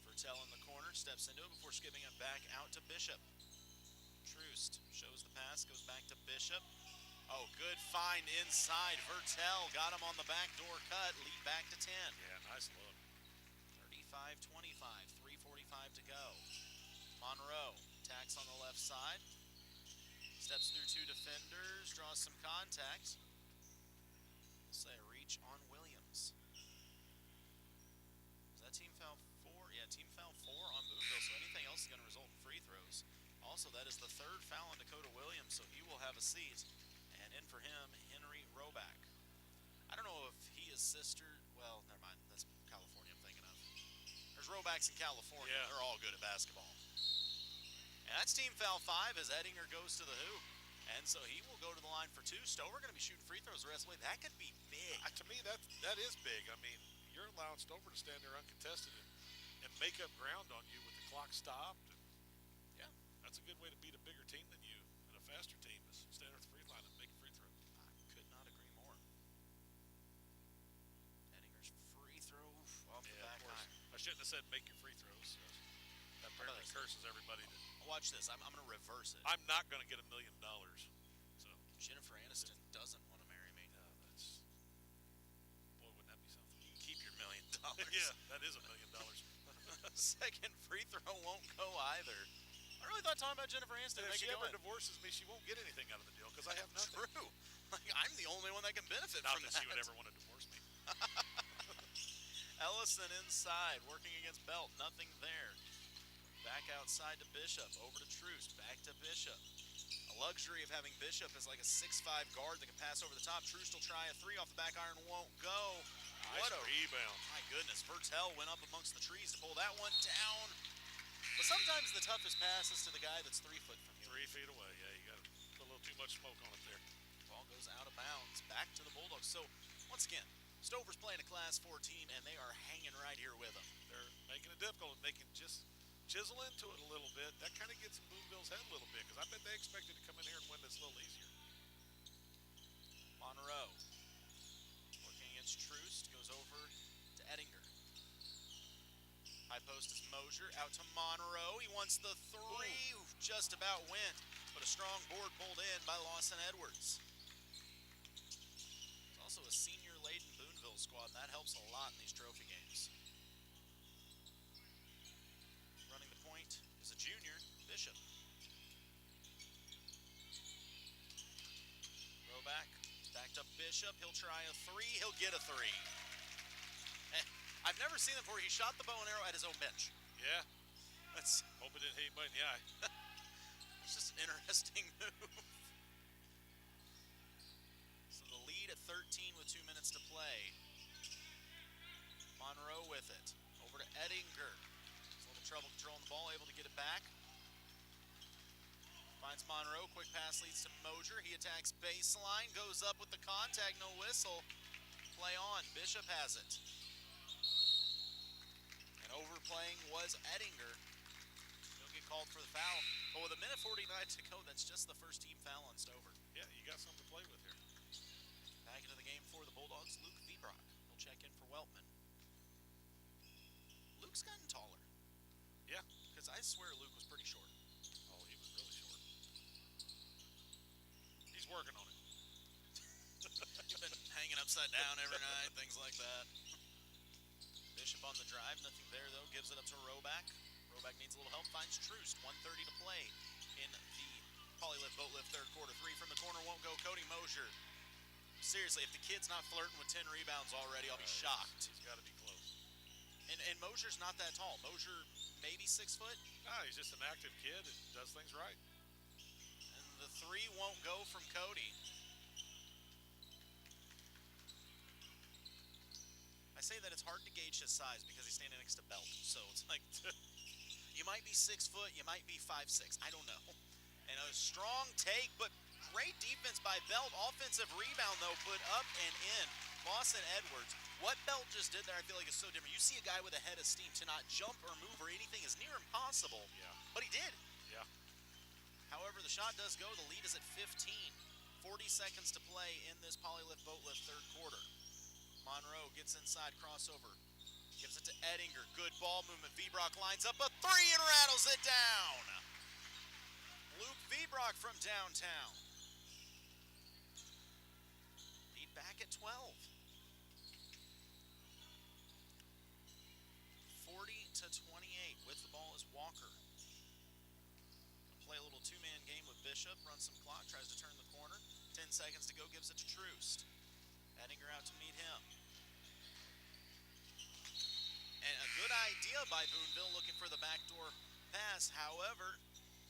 Vertel in the corner, steps into it before skipping it back out to Bishop. Troost shows the pass, goes back to Bishop. Oh, good find inside. Vertel got him on the backdoor cut. Lead back to 10. Yeah, nice look. 35-25, 3:45 to go. Monroe attacks on the left side. Steps through 2 defenders, draws some contact. We'll say a reach on Williams. Is that team foul 4? Yeah, team foul 4 on Boonville, so anything else is going to result in free throws. Also, that is the 3rd foul on Dakota Williams, so he will have a seat. And in for him, Henry Roback. I don't know if he is sister. Well, never mind. That's California I'm thinking of. There's Robacks in California. Yeah. They're all good at basketball. And that's team foul 5 as Ettinger goes to the hoop. And so he will go to the line for 2. Stover going to be shooting free throws the rest of the way. That could be big. To me, that is big. I mean, you're allowing Stover to stand there uncontested and make up ground on you with the clock stopped. And Yeah. That's a good way to beat a bigger team than you and a faster team is standing at the free line and making free throws. I could not agree more. Ettinger's free throw off the back Of course. iron. I shouldn't have said make your free throws. That apparently curses everybody. Watch this. I'm going to reverse it. I'm not going to get $1 million. So Jennifer Aniston doesn't want to marry me. that's boy, wouldn't that be something? You can keep your $1 million. Yeah, that is $1 million. Second free throw won't go either. I really thought talking about Jennifer Aniston And if make she it go ever in. divorces me, she won't get anything out of the deal because I have nothing. True. Like, I'm the only one that can benefit Not from that that. she would ever want to divorce me. Ellison inside, working against Belt. Nothing there. Back outside to Bishop. Over to Truce. Back to Bishop. A luxury of having Bishop as like a 6'5 guard that can pass over the top. Truce will try a 3 off the back iron. Won't go. Nice rebound. My goodness. Vertel went up amongst the trees to pull that one down. But sometimes the toughest pass is to the guy that's 3 foot from you. 3 feet away. Yeah, you got to put a little too much smoke on it there. Ball goes out of bounds. Back to the Bulldogs. So, once again, Stover's playing a Class 4 team, and they are hanging right here with them. They're making it difficult. They can just chisel into it a little bit. That kind of gets in Boonville's head a little bit because I bet they expected to come in here and win this a little easier. Monroe working against Troost, goes over to Ettinger. High post is Mosier, out to Monroe. He wants the 3, just about went, but a strong board pulled in by Lawson Edwards. There's also a senior-laden Boonville squad, and that helps a lot in these trophy games. Running the point is a junior, Bishop. Throw back to Bishop. He'll try a 3. He'll get a 3. I've never seen him before. He shot the bow and arrow at his own bench. Yeah. That's Hope it didn't hit anybody in the eye. it's just an interesting move. So the lead at 13 with 2 minutes to play. Monroe with it. Over to Ettinger. He's a little trouble controlling the ball, able to get it back. Finds Monroe. Quick pass leads to Mosier. He attacks baseline. Goes up with the contact. No whistle. Play on. Bishop has it. And overplaying was Ettinger. He'll get called for the foul. But with a minute 49 to go, that's just the first team foul on Stover. Yeah, you got something to play with here. Back into the game for the Bulldogs, Luke Vibrock. He'll check in for Weltman. Luke's gotten taller. Yeah. Because I swear Luke was pretty short. Oh, he was really short. He's working on it. He's been hanging upside down every night, things like that. Bishop on the drive, nothing there though. Gives it up to Roback. Roback needs a little help, finds Troost. 1:30 to play in the Polylift Boatlift third quarter. 3 from the corner won't go. Cody Mosier. Seriously, if the kid's not flirting with 10 rebounds already, I'll be shocked. He's got to be close. And Mosier's not that tall. Mosier maybe 6 foot. No, he's just an active kid and does things right. And the 3 won't go from Cody. I say that it's hard to gauge his size because he's standing next to Belt. So it's like, you might be 6 foot, you might be 5'6". I don't know. And a strong take, but great defense by Belt. Offensive rebound, though, put up and in. Lawson Edwards. What Belt just did there, I feel like, is so different. You see a guy with a head of steam to not jump or move or anything is near impossible. Yeah. But he did. Yeah. However, the shot does go. The lead is at 15. 40 seconds to play in this Polylift Boatlift third quarter. Monroe gets inside, crossover. Gives it to Ettinger. Good ball movement. Vibrock lines up a 3 and rattles it down. Luke Vibrock from downtown. Lead back at 12. 40-28. With the ball is Walker. Play a little 2-man game with Bishop. Runs some clock. Tries to turn the corner. 10 seconds to go. Gives it to Troost. Ettinger out to meet him. And a good idea by Boonville looking for the backdoor pass. However,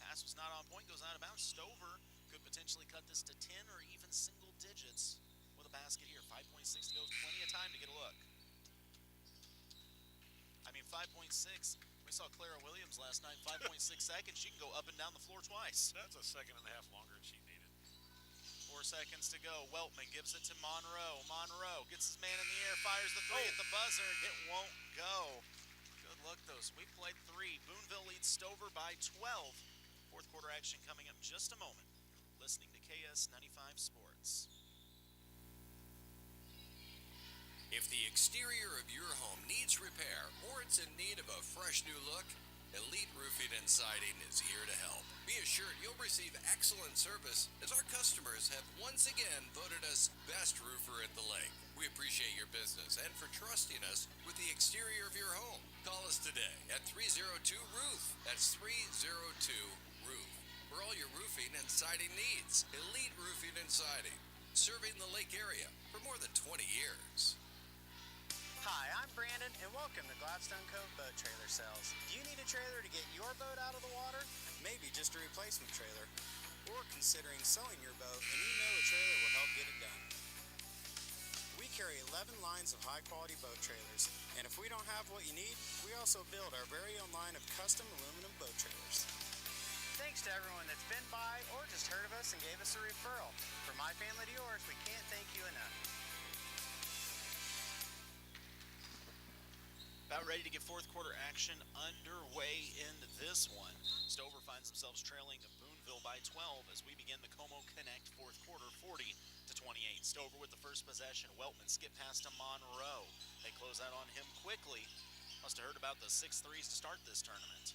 pass was not on point. Goes out of bounds. Stover could potentially cut this to 10 or even single digits with a basket here. 5.6 to go. Plenty of time to get a look. I mean, 5.6. We saw Clara Williams last night, 5.6 seconds. She can go up and down the floor twice. That's a second and a half longer than she needed. 4 seconds to go. Weltman gives it to Monroe. Monroe gets his man in the air, fires the three at the buzzer. It won't go. Good luck, though. So we played 3. Boonville leads Stover by 12. Fourth quarter action coming up in just a moment. You're listening to KS95 Sports. If the exterior of your home needs repair or it's in need of a fresh new look, Elite Roofing and Siding is here to help. Be assured you'll receive excellent service as our customers have once again voted us best roofer at the lake. We appreciate your business and for trusting us with the exterior of your home. Call us today at 302-ROOF. That's 302-ROOF. For all your roofing and siding needs, Elite Roofing and Siding, serving the lake area for more than 20 years. Hi, I'm Brandon, and welcome to Gladstone Cove Boat Trailer Sales. Do you need a trailer to get your boat out of the water? Maybe just a replacement trailer? Or considering selling your boat and you know a trailer will help get it done? We carry 11 lines of high-quality boat trailers, and if we don't have what you need, we also build our very own line of custom aluminum boat trailers. Thanks to everyone that's been by or just heard of us and gave us a referral. From my family to yours, we can't thank you enough. About ready to get fourth quarter action underway in this one. Stover finds themselves trailing Boonville by 12 as we begin the Como Connect fourth quarter, 40-28. Stover with the first possession. Weltman skip past to Monroe. They close out on him quickly. Must have heard about the 6 threes to start this tournament.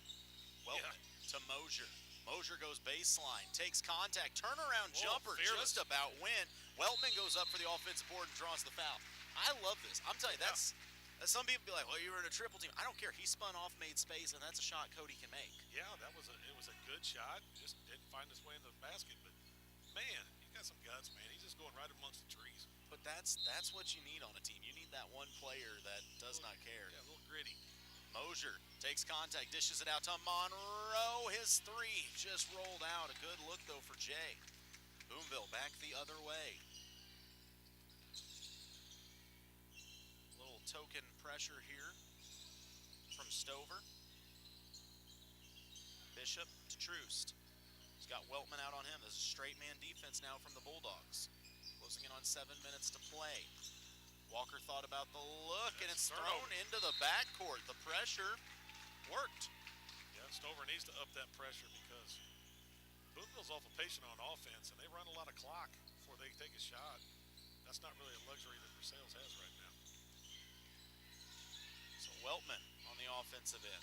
Weltman to Mosier. Mosier goes baseline, takes contact, turnaround jumper, just about win. Weltman goes up for the offensive board and draws the foul. I love this. I'm telling you, that's some people be like, well, you were in a triple team. I don't care. He spun off, made space, and that's a shot Cody can make. Yeah, it was a good shot. Just didn't find his way in the basket. But, man, he got some guts, man. He's just going right amongst the trees. But that's what you need on a team. You need that one player that does not care. Yeah, a little gritty. Mosier takes contact, dishes it out to Monroe. His three just rolled out. A good look, though, for Jay. Boonville back the other way. Token pressure here from Stover. Bishop to Troost. He's got Weltman out on him. This is straight man defense now from the Bulldogs. Closing in on 7 minutes to play. Walker thought about the look, and it's thrown into the backcourt. The pressure worked. Yeah, Stover needs to up that pressure because Boonville's awful patient on offense, and they run a lot of clock before they take a shot. That's not really a luxury that Versailles has right now. Weltman on the offensive end.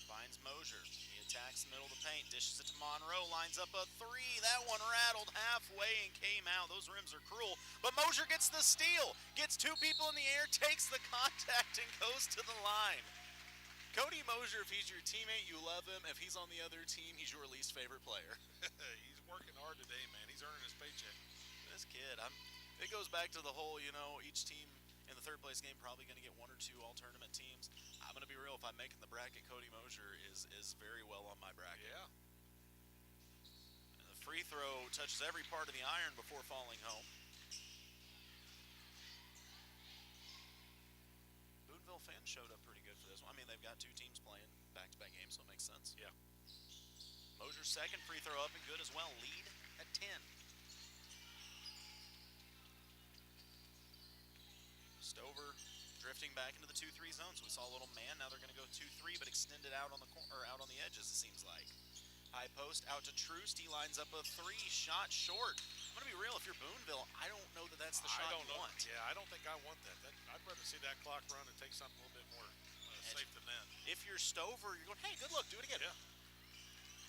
Finds Mosier. He attacks the middle of the paint. Dishes it to Monroe. Lines up a three. That one rattled halfway and came out. Those rims are cruel. But Mosier gets the steal. Gets 2 people in the air. Takes the contact and goes to the line. Cody Mosier, if he's your teammate, you love him. If he's on the other team, he's your least favorite player. He's working hard today, man. He's earning his paycheck. This kid, it goes back to the whole, each team in the third place game probably going to get 1 or 2 all-tournament teams. I'm going to be real. If I'm making the bracket, Cody Mosier is very well on my bracket. Yeah. And the free throw touches every part of the iron before falling home. Boonville fans showed up pretty good for this one. I mean, they've got 2 teams playing back-to-back games, so it makes sense. Yeah. Mosier's second free throw up and good as well. Lead at 10. Stover drifting back into the 2-3 zone. So we saw a little man. Now they're going to go 2-3, but extended out on the out on the edges, it seems like. High post out to Troost. He lines up a 3 shot short. I'm going to be real. If you're Boonville, I don't know that that's the shot you want. Yeah, I don't think I want that. I'd rather see that clock run and take something a little bit more safe than that. If you're Stover, you're going, hey, good luck. Do it again. Yeah.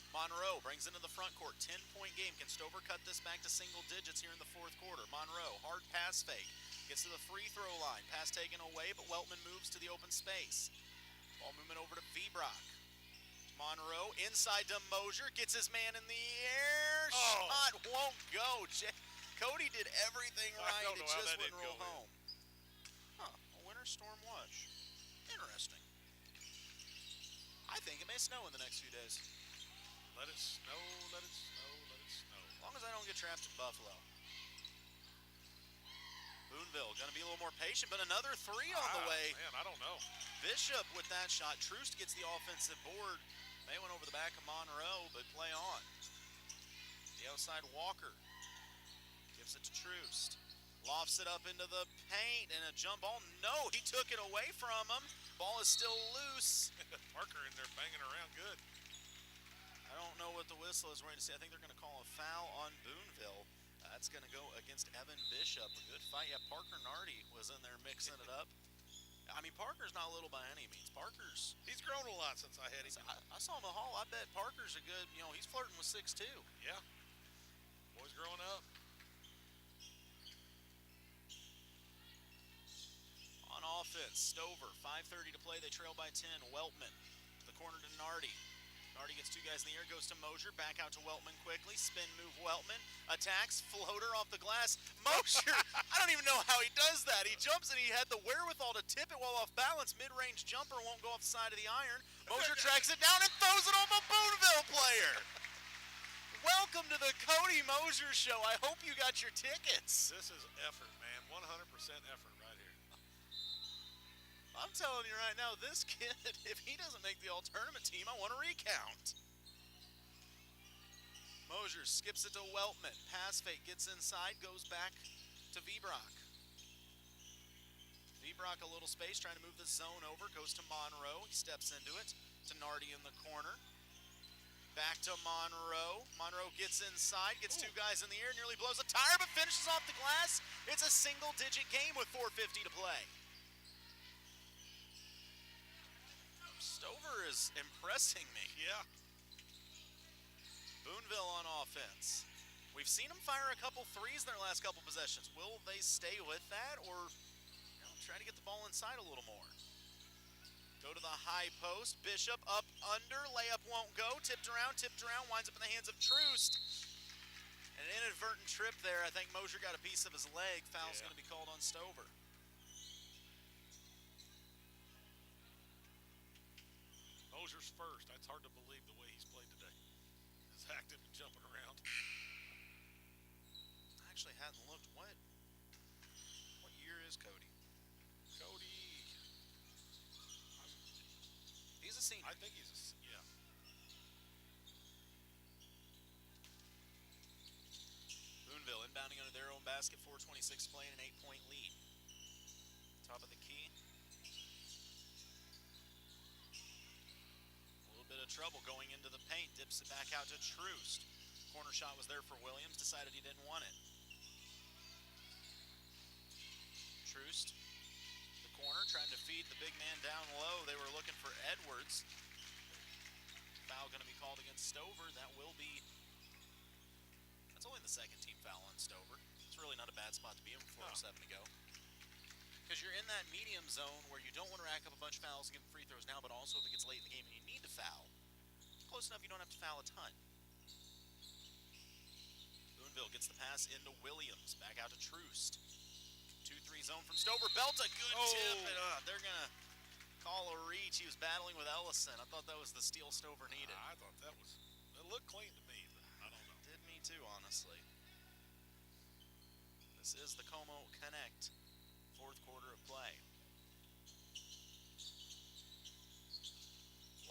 Monroe brings into the front court. 10-point game. Can Stover cut this back to single digits here in the fourth quarter? Monroe, hard pass fake. Gets to the free throw line. Pass taken away, but Weltman moves to the open space. Ball movement over to Vibrock. Monroe inside to Mosier. Gets his man in the air. Shot won't go. Cody did everything right. It just wouldn't roll home. A winter storm watch. Interesting. I think it may snow in the next few days. Let it snow, let it snow, let it snow. As long as I don't get trapped in Buffalo. Boonville going to be a little little more patient, but another three on the way. Man, I don't know. Bishop with that shot. Troost gets the offensive board. They went over the back of Monroe, but play on. The outside Walker gives it to Troost. Lofts it up into the paint and a jump ball. No, he took it away from him. Ball is still loose. Parker in there banging around good. I don't know what the whistle is ready to say. I think they're going to call a foul on Boonville. That's going to go against Evan Bishop. A good fight. Yeah, Parker Nardi was in there mixing it up. I mean, Parker's not little by any means. He's grown a lot since I had him. I saw him in the hall. I bet Parker's a good, he's flirting with 6'2". Yeah. Boy's growing up. On offense, Stover, 5:30 to play. They trail by 10. Weltman, the corner to Nardi. Nardi gets two guys in the air, goes to Mosier, back out to Weltman quickly. Spin move, Weltman. Attacks, floater off the glass. Mosier, I don't even know how he does that. He jumps and he had the wherewithal to tip it while off balance. Mid-range jumper won't go off the side of the iron. Mosier tracks it down and throws it off a Boonville player. Welcome to the Cody Mosier Show. I hope you got your tickets. This is effort, man. 100% effort right here. I'm telling you right now, this kid, if he doesn't make the all-tournament team, I want to recount. Mosier skips it to Weltman. Pass fake, gets inside, goes back to Vibrock. Vibrock a little space, trying to move the zone over, goes to Monroe. He steps into it, to Nardi in the corner. Back to Monroe. Monroe gets inside, gets two guys in the air, nearly blows a tire, but finishes off the glass. It's a single-digit game with 4:50 to play. Stover is impressing me. Yeah. Boonville on offense. We've seen them fire a couple threes in their last couple possessions. Will they stay with that or try to get the ball inside a little more? Go to the high post. Bishop up under. Layup won't go. Tipped around, winds up in the hands of Troost. An inadvertent trip there. I think Mosier got a piece of his leg. Foul's going to be called on Stover. Mosier's first. That's hard to believe the way he's played today. He's active and jumping around. I actually hadn't looked. What year is Cody? He's a senior. I think he's yeah. Boonville inbounding under their own basket. 4:26 play and an 8-point lead. Top of the key. Bit of trouble going into the paint, dips it back out to Troost. Corner shot was there for Williams, decided he didn't want it. Troost, the corner, trying to feed the big man down low. They were looking for Edwards. Foul going to be called against Stover. That's only the second team foul on Stover. It's really not a bad spot to be in with 4:07 to go. Because you're in that medium zone where you don't want to rack up a bunch of fouls and get free throws now, but also if it gets late in the game and you need to foul, close enough you don't have to foul a ton. Boonville gets the pass into Williams. Back out to Troost. 2-3 zone from Stover. Belt a good tip. And, they're going to call a reach. He was battling with Ellison. I thought that was the steal Stover needed. I thought it looked clean to me, but I don't know. Did me too, honestly. This is the Como Connect. Fourth quarter of play.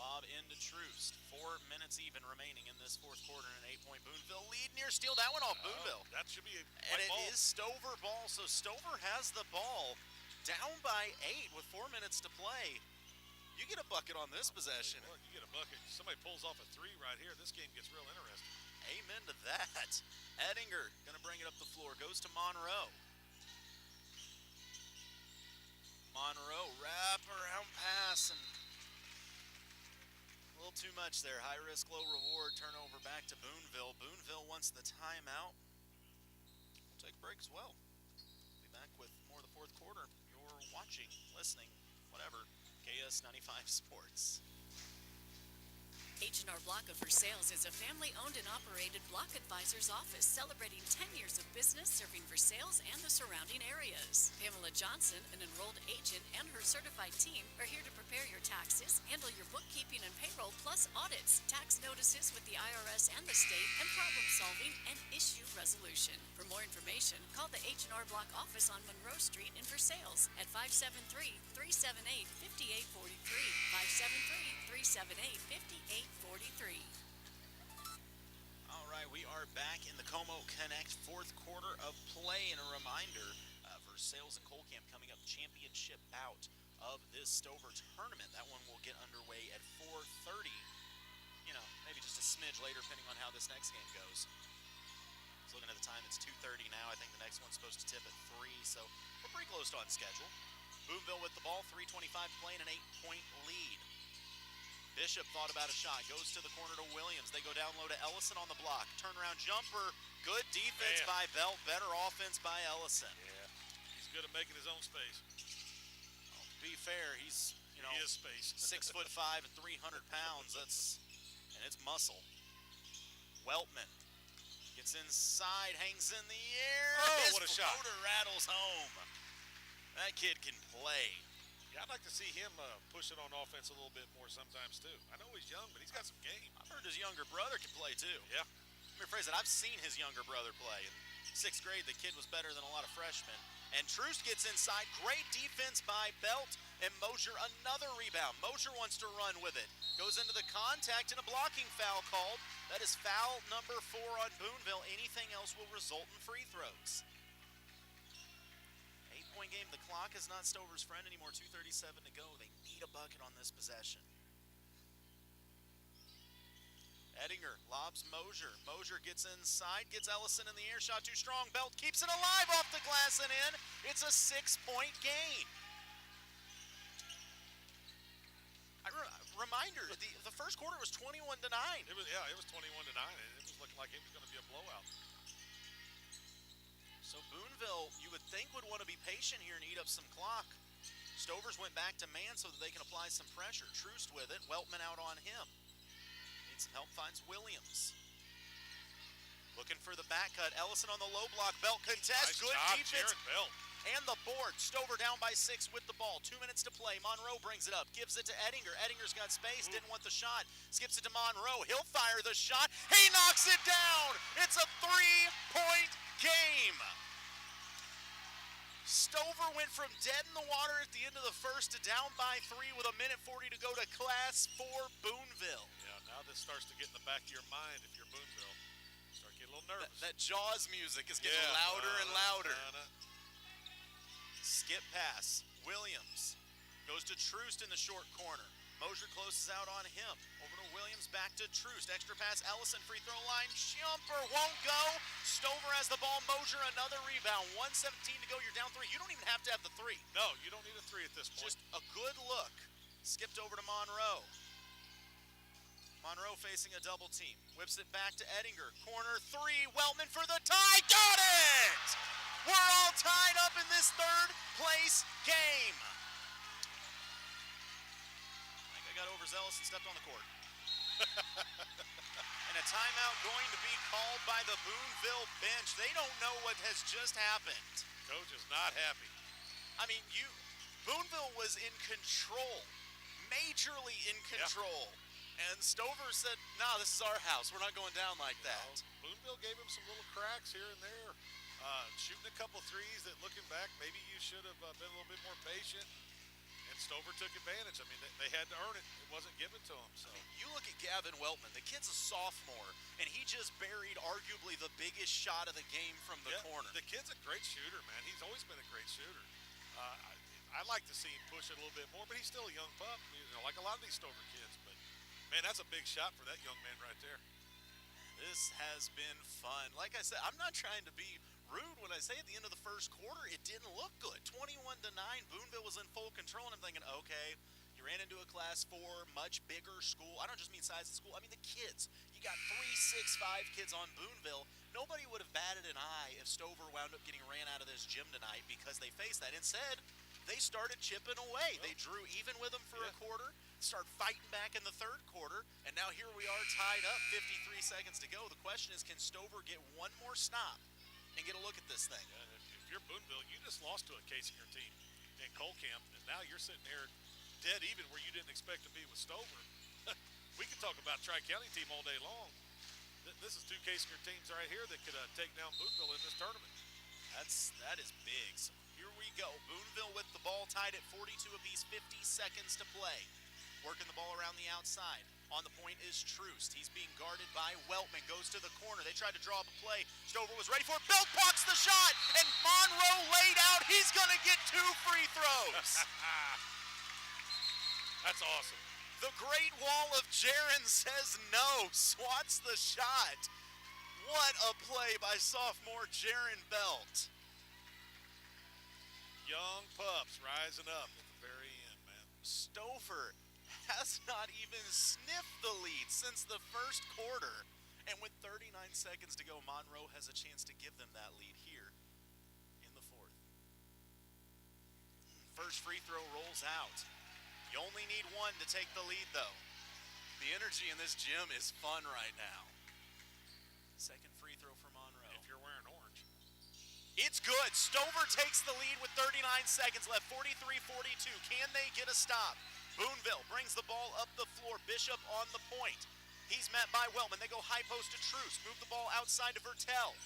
Lob into Troost. 4 minutes even remaining in this fourth quarter. An 8-point Boonville lead. Near steal. That one off Boonville. That should be a and it ball. is Stover ball. So Stover has the ball. Down by 8 with 4 minutes to play. You get a bucket on this possession. Well, you get a bucket. Somebody pulls off a 3 right here. This game gets real interesting. Amen to that. Ettinger going to bring it up the floor. Goes to Monroe. Monroe, wrap around pass, and a little too much there. High risk, low reward. Turnover back to Boonville. Boonville wants the timeout. We'll take a break as well. Be back with more of the fourth quarter. You're watching, listening, whatever. KS95 Sports. H&R Block of Versailles is a family-owned and operated block advisor's office celebrating 10 years of business serving Versailles and the surrounding areas. Pamela Johnson, an enrolled agent, and her certified team are here to prepare your taxes, handle your bookkeeping and payroll, plus audits, tax notices with the IRS and the state, and problem solving and issue resolution. For more information, call the H&R Block office on Monroe Street in Versailles at 573-378-5843, 573-378-5843. All right, we are back in the Como Connect fourth quarter of play, and a reminder, Versailles and Colcamp coming up, championship bout of this Stover tournament. That one will get underway at 4:30. You know, maybe just a smidge later, depending on how this next game goes. So looking at the time, it's 2:30 now. I think the next one's supposed to tip at 3, so we're pretty close to on schedule. Boonville with the ball, 3:25 playing, an 8-point lead. Bishop thought about a shot, goes to the corner to Williams. They go down low to Ellison on the block. Turnaround jumper, good defense by Belt, better offense by Ellison. Yeah, he's good at making his own space. Well, to be fair, he's, you know, he is space. 6'5" and 300 pounds. And it's muscle. Weltman gets inside, hangs in the air. Oh, what a shot. His floater rattles home. That kid can play. Yeah, I'd like to see him push it on offense a little bit more sometimes, too. I know he's young, but he's got some game. I've heard his younger brother can play, too. Yeah. Let me rephrase it. I've seen his younger brother play. In 6th grade, the kid was better than a lot of freshmen. And Troost gets inside. Great defense by Belt. And Mosier, another rebound. Mosier wants to run with it. Goes into the contact and a blocking foul called. That is foul number 4 on Boonville. Anything else will result in free throws. 8-point game. The clock is not Stover's friend anymore. 2:37 to go. They need a bucket on this possession. Ettinger lobs Mosier. Mosier gets inside, gets Ellison in the air. Shot too strong. Belt keeps it alive off the glass and in. It's a 6-point game. Reminder, the first quarter was 21-9. It was 21-9, and it was looking like it was going to be a blowout. So Boonville, you would think, would want to be patient here and eat up some clock. Stovers went back to man so that they can apply some pressure. Troost with it. Weltman out on him. Needs some help, finds Williams. Looking for the back cut. Ellison on the low block. Belt contest. Nice Good job, defense. Jared Belt. And the board. Stover down by 6 with the ball. 2 minutes to play. Monroe brings it up. Gives it to Ettinger. Ettinger's got space. Didn't want the shot. Skips it to Monroe. He'll fire the shot. He knocks it down. It's a 3-point game. Stover went from dead in the water at the end of the first to down by 3 with 1:40 to go to Class 4 Boonville. Yeah, now this starts to get in the back of your mind if you're Boonville. Start getting a little nervous. That Jaws music is getting louder and louder. Skip pass. Williams goes to Troost in the short corner. Mosier closes out on him. Over to Williams, back to Troost. Extra pass, Ellison, free throw line. Jumper won't go. Stover has the ball. Mosier, another rebound. 1:17 to go. You're down 3. You don't even have to have the 3. No, you don't need a 3 at this point. Just a good look. Skipped over to Monroe. Monroe facing a double team. Whips it back to Ettinger. Corner 3. Weltman for the tie. Got it! We're all tied up in this third place game. I think I got overzealous and stepped on the court. And a timeout going to be called by the Boonville bench. They don't know what has just happened. Coach is not happy. I mean, Boonville was in control, majorly in control. Yeah. And Stover said, "No, this is our house. We're not going down like that." Well, Boonville gave him some little cracks here and there. Shooting a couple threes that, looking back, maybe you should have been a little bit more patient. And Stover took advantage. I mean, they had to earn it. It wasn't given to them. So you look at Gavin Weltman. The kid's a sophomore, and he just buried arguably the biggest shot of the game from the corner. The kid's a great shooter, man. He's always been a great shooter. I'd like to see him push it a little bit more, but he's still a young pup, like a lot of these Stover kids. But, man, that's a big shot for that young man right there. This has been fun. Like I said, I'm not trying to be rude when I say at the end of the first quarter, it didn't look good. 21-9, Boonville was in full control, and I'm thinking, okay, you ran into a Class 4, much bigger school. I don't just mean size of school. I mean the kids. You got 3, 6, 5 kids on Boonville. Nobody would have batted an eye if Stover wound up getting ran out of this gym tonight because they faced that. Instead, they started chipping away. They drew even with them for a quarter, started fighting back in the third quarter, and now here we are tied up, 53 seconds to go. The question is, can Stover get one more stop and get a look at this thing? If you're Boonville, you just lost to a Casinger team in Colcamp, and now you're sitting here dead even where you didn't expect to be with Stover. We could talk about Tri-County team all day long. This is two Casinger teams right here that could take down Boonville in this tournament. That is big. So here we go. Boonville with the ball tied at 42 apiece, 50 seconds to play. Working the ball around the outside. On the point is Troost. He's being guarded by Weltman. Goes to the corner. They tried to draw up a play. Stover was ready for it. Belt blocks the shot. And Monroe laid out. He's going to get 2 free throws. That's awesome. The Great Wall of Jaron says no. Swats the shot. What a play by sophomore Jaron Belt. Young pups rising up at the very end, man. Stover has not even sniffed the lead since the first quarter. And with 39 seconds to go, Monroe has a chance to give them that lead here in the fourth. First free throw rolls out. You only need one to take the lead, though. The energy in this gym is fun right now. Second free throw for Monroe. If you're wearing orange. It's good. Stover takes the lead with 39 seconds left, 43-42. Can they get a stop? Boonville brings the ball up the floor. Bishop on the point. He's met by Wellman. They go high post to Truce. Move the ball outside to Vertel.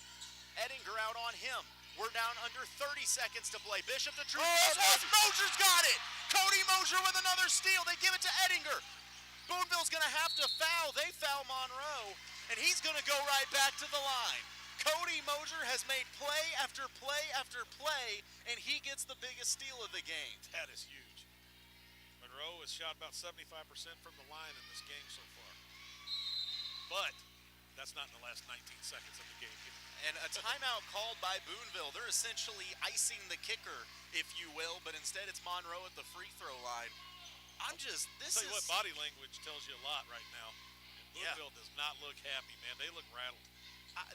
Ettinger out on him. We're down under 30 seconds to play. Bishop to Truce. Mosier's got it. Cody Mosier with another steal. They give it to Ettinger. Boonville's going to have to foul. They foul Monroe, and he's going to go right back to the line. Cody Mosier has made play after play after play, and he gets the biggest steal of the game. That is huge. Monroe has shot about 75% from the line in this game so far. But that's not in the last 19 seconds of the game. And a timeout called by Boonville. They're essentially icing the kicker, if you will, but instead it's Monroe at the free throw line. Tell you what, body language tells you a lot right now. And Boonville does not look happy, man. They look rattled.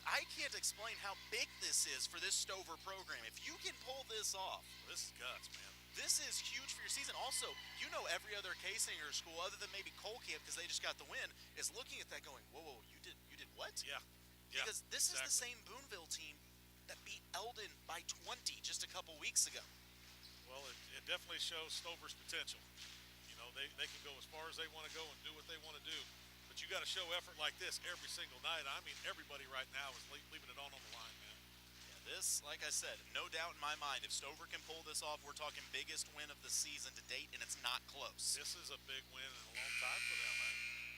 I can't explain how big this is for this Stover program. If you can pull this off. This is guts, man. This is huge for your season. Also, you know every other Casinger school, other than maybe Colcamp, because they just got the win, is looking at that going, whoa, you did what? Yeah. Because this is the same Boonville team that beat Eldon by 20 just a couple weeks ago. Well, it definitely shows Stover's potential. You know, they can go as far as they want to go and do what they want to do. But you got to show effort like this every single night. I mean, everybody right now is leaving it on the line, man. Yeah, this, like I said, no doubt in my mind, if Stover can pull this off, we're talking biggest win of the season to date, and it's not close. This is a big win in a long time for them, man,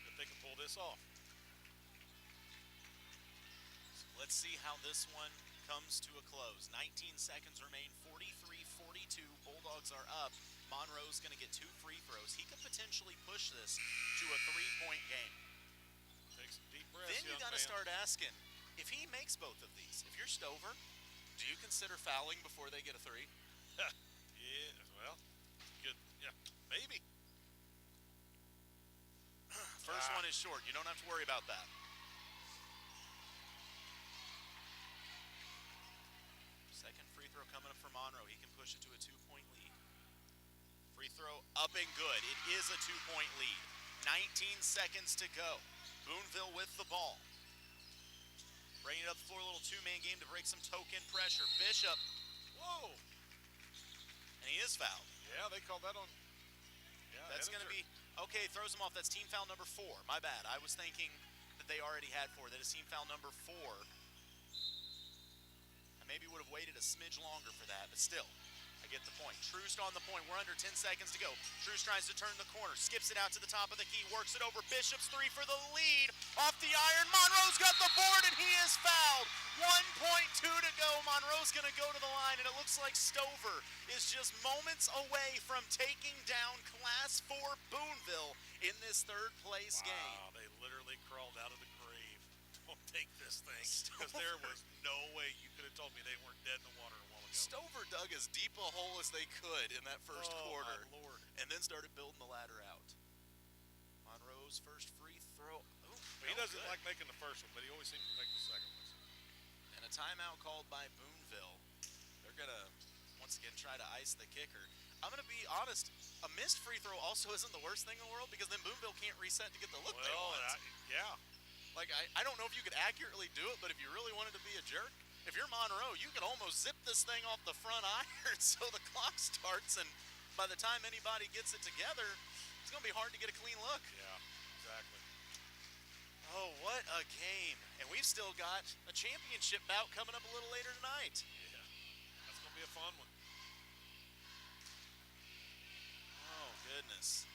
if they can pull this off. So let's see how this one comes to a close. 19 seconds remain, 43-42. Bulldogs are up. Monroe's going to get 2 free throws. He could potentially push this to a 3-point game. Take some deep breaths, Then you got to start asking, if he makes both of these, if you're Stover, do you consider fouling before they get a 3? Yeah, well, good. Yeah, maybe. First one is short. You don't have to worry about that. Second free throw coming up for Monroe. He can push it to a 2-point lead. Free throw up and good. It is a 2-point lead. 19 seconds to go. Boonville with the ball. Bringing it up the floor, a little 2-man game to break some token pressure. Bishop. Whoa. And he is fouled. Yeah, they called that on. Yeah, that's going to be, okay, throws him off. That's team foul number 4. My bad. I was thinking that they already had 4. That is team foul number 4. I maybe would have waited a smidge longer for that, but still. Get the point. Troost on the point. We're under 10 seconds to go. Troost tries to turn the corner. Skips it out to the top of the key. Works it over. Bishop's 3 for the lead. Off the iron. Monroe's got the board, and he is fouled. 1.2 to go. Monroe's going to go to the line, and it looks like Stover is just moments away from taking down Class 4 Boonville in this third-place game. Wow, they literally crawled out of the grave. Don't take this thing. Because there was no way you could have told me they weren't dead in the water. Stover dug as deep a hole as they could in that first quarter, my Lord. And then started building the ladder out. Monroe's first free throw. He doesn't like making the first one, but he always seems to make the second one. And a timeout called by Boonville. They're going to, once once again try to ice the kicker. I'm going to be honest, a missed free throw also isn't the worst thing in the world because then Boonville can't reset to get the look they want. Yeah. Like, I don't know if you could accurately do it, but if you really wanted to be a jerk, if you're Monroe, you could almost zip this thing off the front iron so the clock starts, and by the time anybody gets it together, it's going to be hard to get a clean look. Yeah, exactly. Oh, what a game. And we've still got a championship bout coming up a little later tonight. Yeah, that's going to be a fun one. Oh, goodness.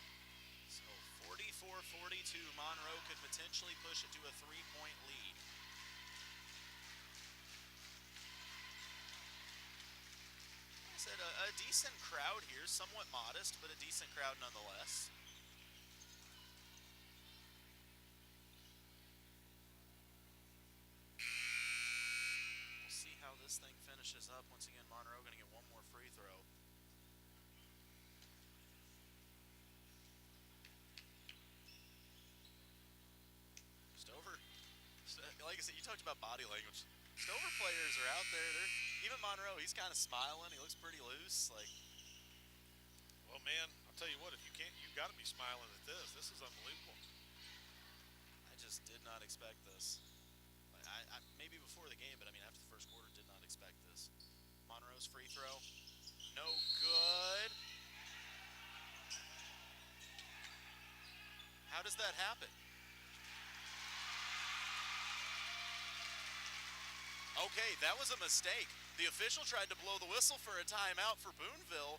So 44-42, Monroe could potentially push it to a 3-point lead. I said a decent crowd here, somewhat modest, but a decent crowd nonetheless. We'll see how this thing finishes up. Once again, Monroe going to get one more free throw. Stover, like I said, you talked about body language. Stover players are out there. Even Monroe, he's kind of smiling. He looks pretty loose. Like, well, man, I'll tell you what. If you can't, you've got to be smiling at this. This is unbelievable. I just did not expect this. I maybe before the game, but I mean after the first quarter, did not expect this. Monroe's free throw, no good. How does that happen? Okay, that was a mistake. The official tried to blow the whistle for a timeout for Boonville,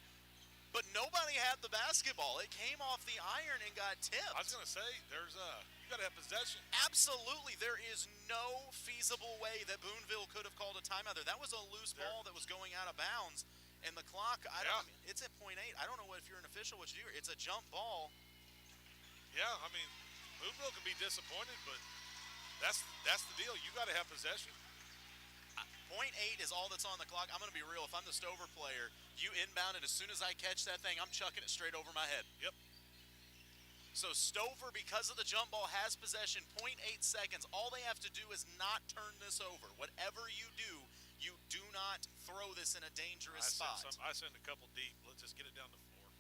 but nobody had the basketball. It came off the iron and got tipped. I was going to say, you got to have possession. Absolutely. There is no feasible way that Boonville could have called a timeout there. That was a loose ball that was going out of bounds, and the clock, I mean, it's at .8. I don't know if you're an official what you do. It's a jump ball. Yeah, I mean, Boonville can be disappointed, but that's the deal. You got to have possession. .8 is all that's on the clock. I'm going to be real. If I'm the Stover player, you inbound, and as soon as I catch that thing, I'm chucking it straight over my head. Yep. So Stover, because of the jump ball, has possession. .8 seconds. All they have to do is not turn this over. Whatever you do not throw this in a dangerous spot. I send a couple deep. Let's just get it down the floor.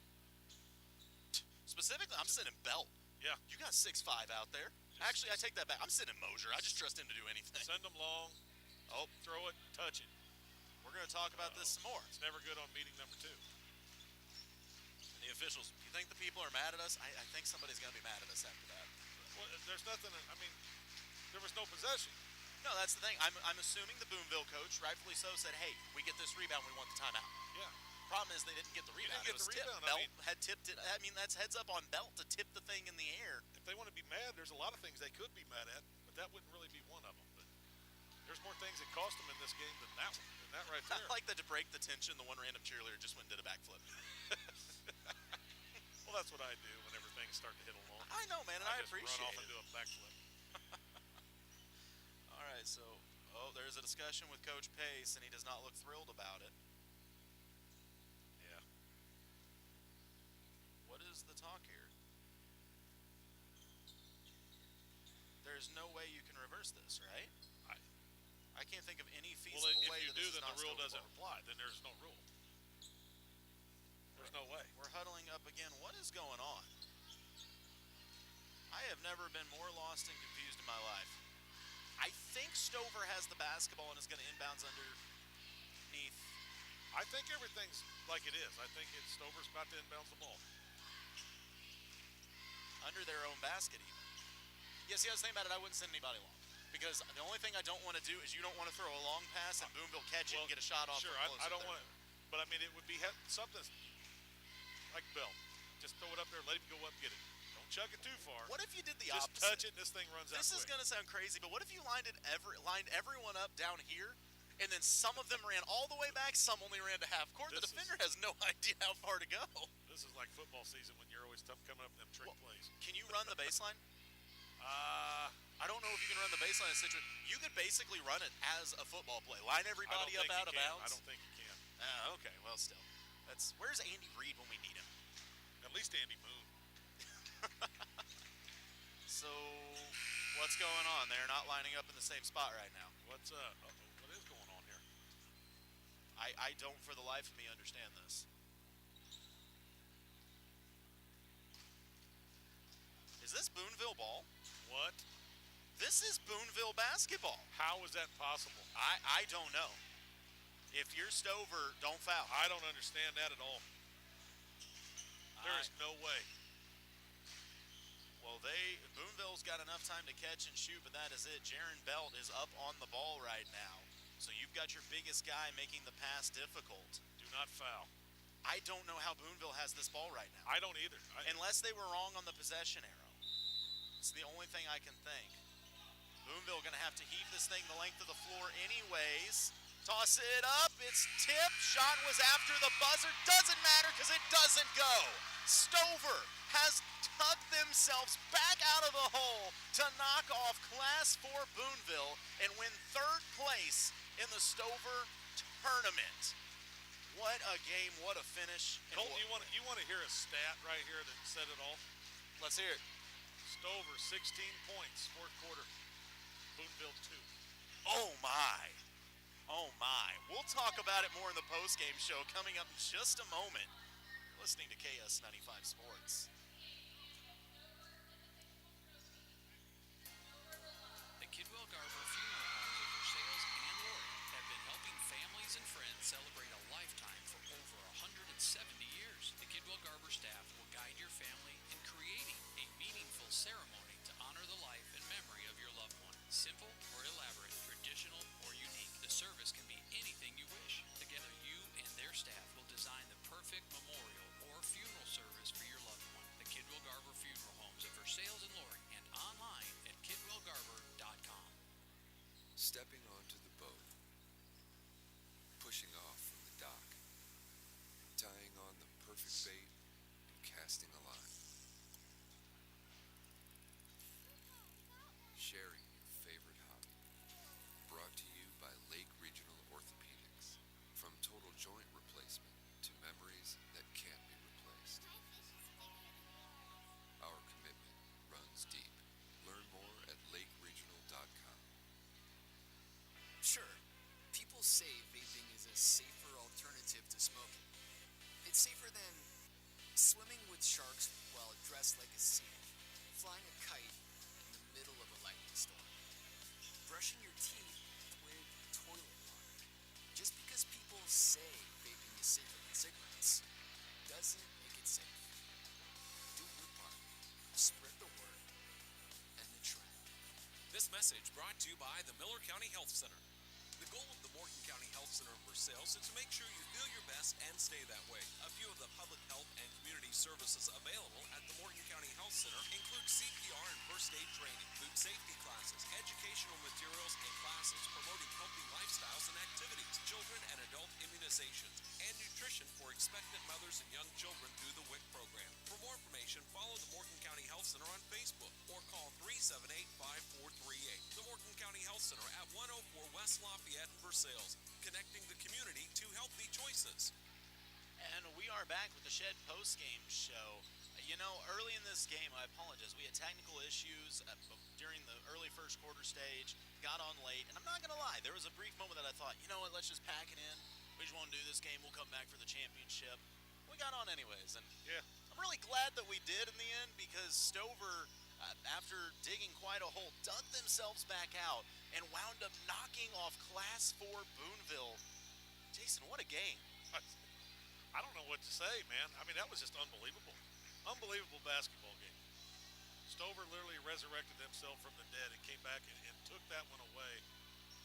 Specifically, I'm sending Belt. Yeah. You got 6'5" out there. Actually, I take that back. I'm sending Mosier. I just trust him to do anything. Send them long. Oh, throw it, touch it. We're going to talk about this some more. It's never good on meeting number 2. And the officials, you think the people are mad at us? I think somebody's going to be mad at us after that. Well, there's nothing, I mean, there was no possession. No, that's the thing. I'm assuming the Boonville coach, rightfully so, said, hey, we get this rebound, we want the timeout. Yeah. Problem is they didn't get the rebound. Didn't get the rebound. Belt had tipped it. I mean, that's heads up on Belt to tip the thing in the air. If they want to be mad, there's a lot of things they could be mad at, but that wouldn't really be one of them. But there's more things that cost them in this game than that one, than that right there. I like that to break the tension, the one random cheerleader just went and did a backflip. Well, that's what I do whenever things start to hit along. I know, man, and I just appreciate run off it. and do a backflip. All right, so, there's a discussion with Coach Pace, and he does not look thrilled about it. Yeah. What is the talk here? There's no way you can reverse this, right? I can't think of any feasible way that this is not then the rule doesn't stoppable. apply. Then there's no rule. There's no way. We're huddling up again. What is going on? I have never been more lost and confused in my life. I think Stover has the basketball and is going to inbounds underneath. I think everything's like it is. I think Stover's about to inbounds the ball. Under their own basket even. Yeah, see, I was thinking about it. I wouldn't send anybody long. Because the only thing I don't want to do is you don't want to throw a long pass and Boonville catch it and get a shot off. Sure, I don't want it. But, I mean, it would be something like Bell. Just throw it up there, let him go up and get it. Don't chuck it too far. What if you did the Just opposite? touch it and this thing runs out This is going to sound crazy, but what if you lined everyone up down here, and then some of them ran all the way back, some only ran to half court? The defender has no idea how far to go. This is like football season when you're always tough coming up with them trick plays. Can you run the baseline? I don't know if you can run the baseline in situation. You could basically run it as a football play. Line everybody up out of bounds. I don't think you can. Okay, well, still. Where's Andy Reid when we need him? At least Andy Moon. So, what's going on? They're not lining up in the same spot right now. What is going on here? I don't for the life of me understand this. Is this Boonville ball? What? This is Boonville basketball. How is that possible? I don't know. If you're Stover, don't foul. I don't understand that at all. There is no way. Well, Boonville's got enough time to catch and shoot, but that is it. Jaron Belt is up on the ball right now. So you've got your biggest guy making the pass difficult. Do not foul. I don't know how Boonville has this ball right now. I don't either. Unless they were wrong on the possession arrow. It's the only thing I can think. Boonville going to have to heave this thing the length of the floor anyways. Toss it up. It's tipped. Shot was after the buzzer. Doesn't matter because it doesn't go. Stover has tugged themselves back out of the hole to knock off Class 4 Boonville and win third place in the Stover tournament. What a game. What a finish. Colton, you want to hear a stat right here that said it all? Let's hear it. Stover, 16 points, fourth quarter. Boonville, 2. Oh, my. Oh, my. We'll talk about it more in the postgame show coming up in just a moment. You're listening to KS95 Sports. The Kidwell Garber Funeral Homes of Versailles and Lori have been helping families and friends celebrate a lifetime for over 170 years. The Kidwell Garber staff will guide your family in creating a meaningful ceremony to honor the life and memory of your loved one. Simple or elaborate, traditional or unique, the service can be anything you wish. Together, you and their staff will design the perfect memorial or funeral service for your loved one. The Kidwell Garber Funeral Homes of Versailles and Lori, and online at kidwellgarber.com. Stepping onto the boat, pushing off from the dock, tying on the perfect bait, and casting a line. Sharing your favorite hobby. Brought to you by Lake Regional Orthopedics. From total joint replacement to memories that can't be replaced. Our commitment runs deep. Learn more at lakeregional.com. Sure, people say vaping is a safer alternative to smoking. It's safer than swimming with sharks while dressed like a seal, flying a kite in the middle of a lightning storm, brushing your teeth with toilet water. Just because people say vaping is safer than cigarettes doesn't make it safe. Do your part. Spread the word and the trend. This message brought to you by the Miller County Health Center. The goal of the Morgan County Health Center in Versailles is to make sure you feel your best and stay that way. A few of the public health and community services available at the Morgan County Health Center include CPR and first aid training, food safety classes, educational materials and classes promoting healthy lifestyles and activities, children and adult immunizations, and nutrition for expectant mothers and young children through the WIC program. For more information, follow the Morgan County Health Center on Facebook or call 378-5438. The Morgan County Health Center at 104 West Lafayette in Versailles, connecting the community to healthy choices. And we are back with the Shed postgame show. You know, early in this game, I apologize, we had technical issues during the early first quarter stage, got on late, and I'm not going to lie, there was a brief moment that I thought, you know what, let's just pack it in. We just want to do this game, we'll come back for the championship. We got on anyways, and Yeah. I'm really glad that we did in the end because Stover, after digging quite a hole, dug themselves back out and wound up knocking off Class 4 Boonville. Jason, what a game. I don't know what to say, man. I mean, that was just unbelievable. Unbelievable basketball game. Stover literally resurrected themselves from the dead and came back and took that one away.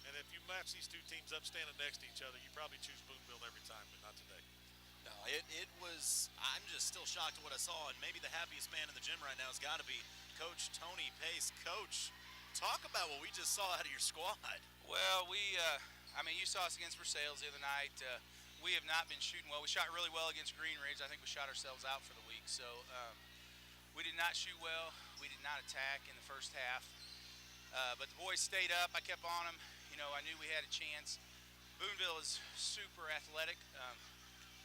And if you match these two teams up standing next to each other, you probably choose Boonville every time, but not today. No, it was, I'm just still shocked at what I saw, and maybe the happiest man in the gym right now has got to be Coach Tony Pace. Coach, talk about what we just saw out of your squad. Well, you saw us against Versailles the other night. We have not been shooting well. We shot really well against Green Ridge. I think we shot ourselves out for the week. So we did not shoot well. We did not attack in the first half. But the boys stayed up. I kept on them. You know, I knew we had a chance. Boonville is super athletic.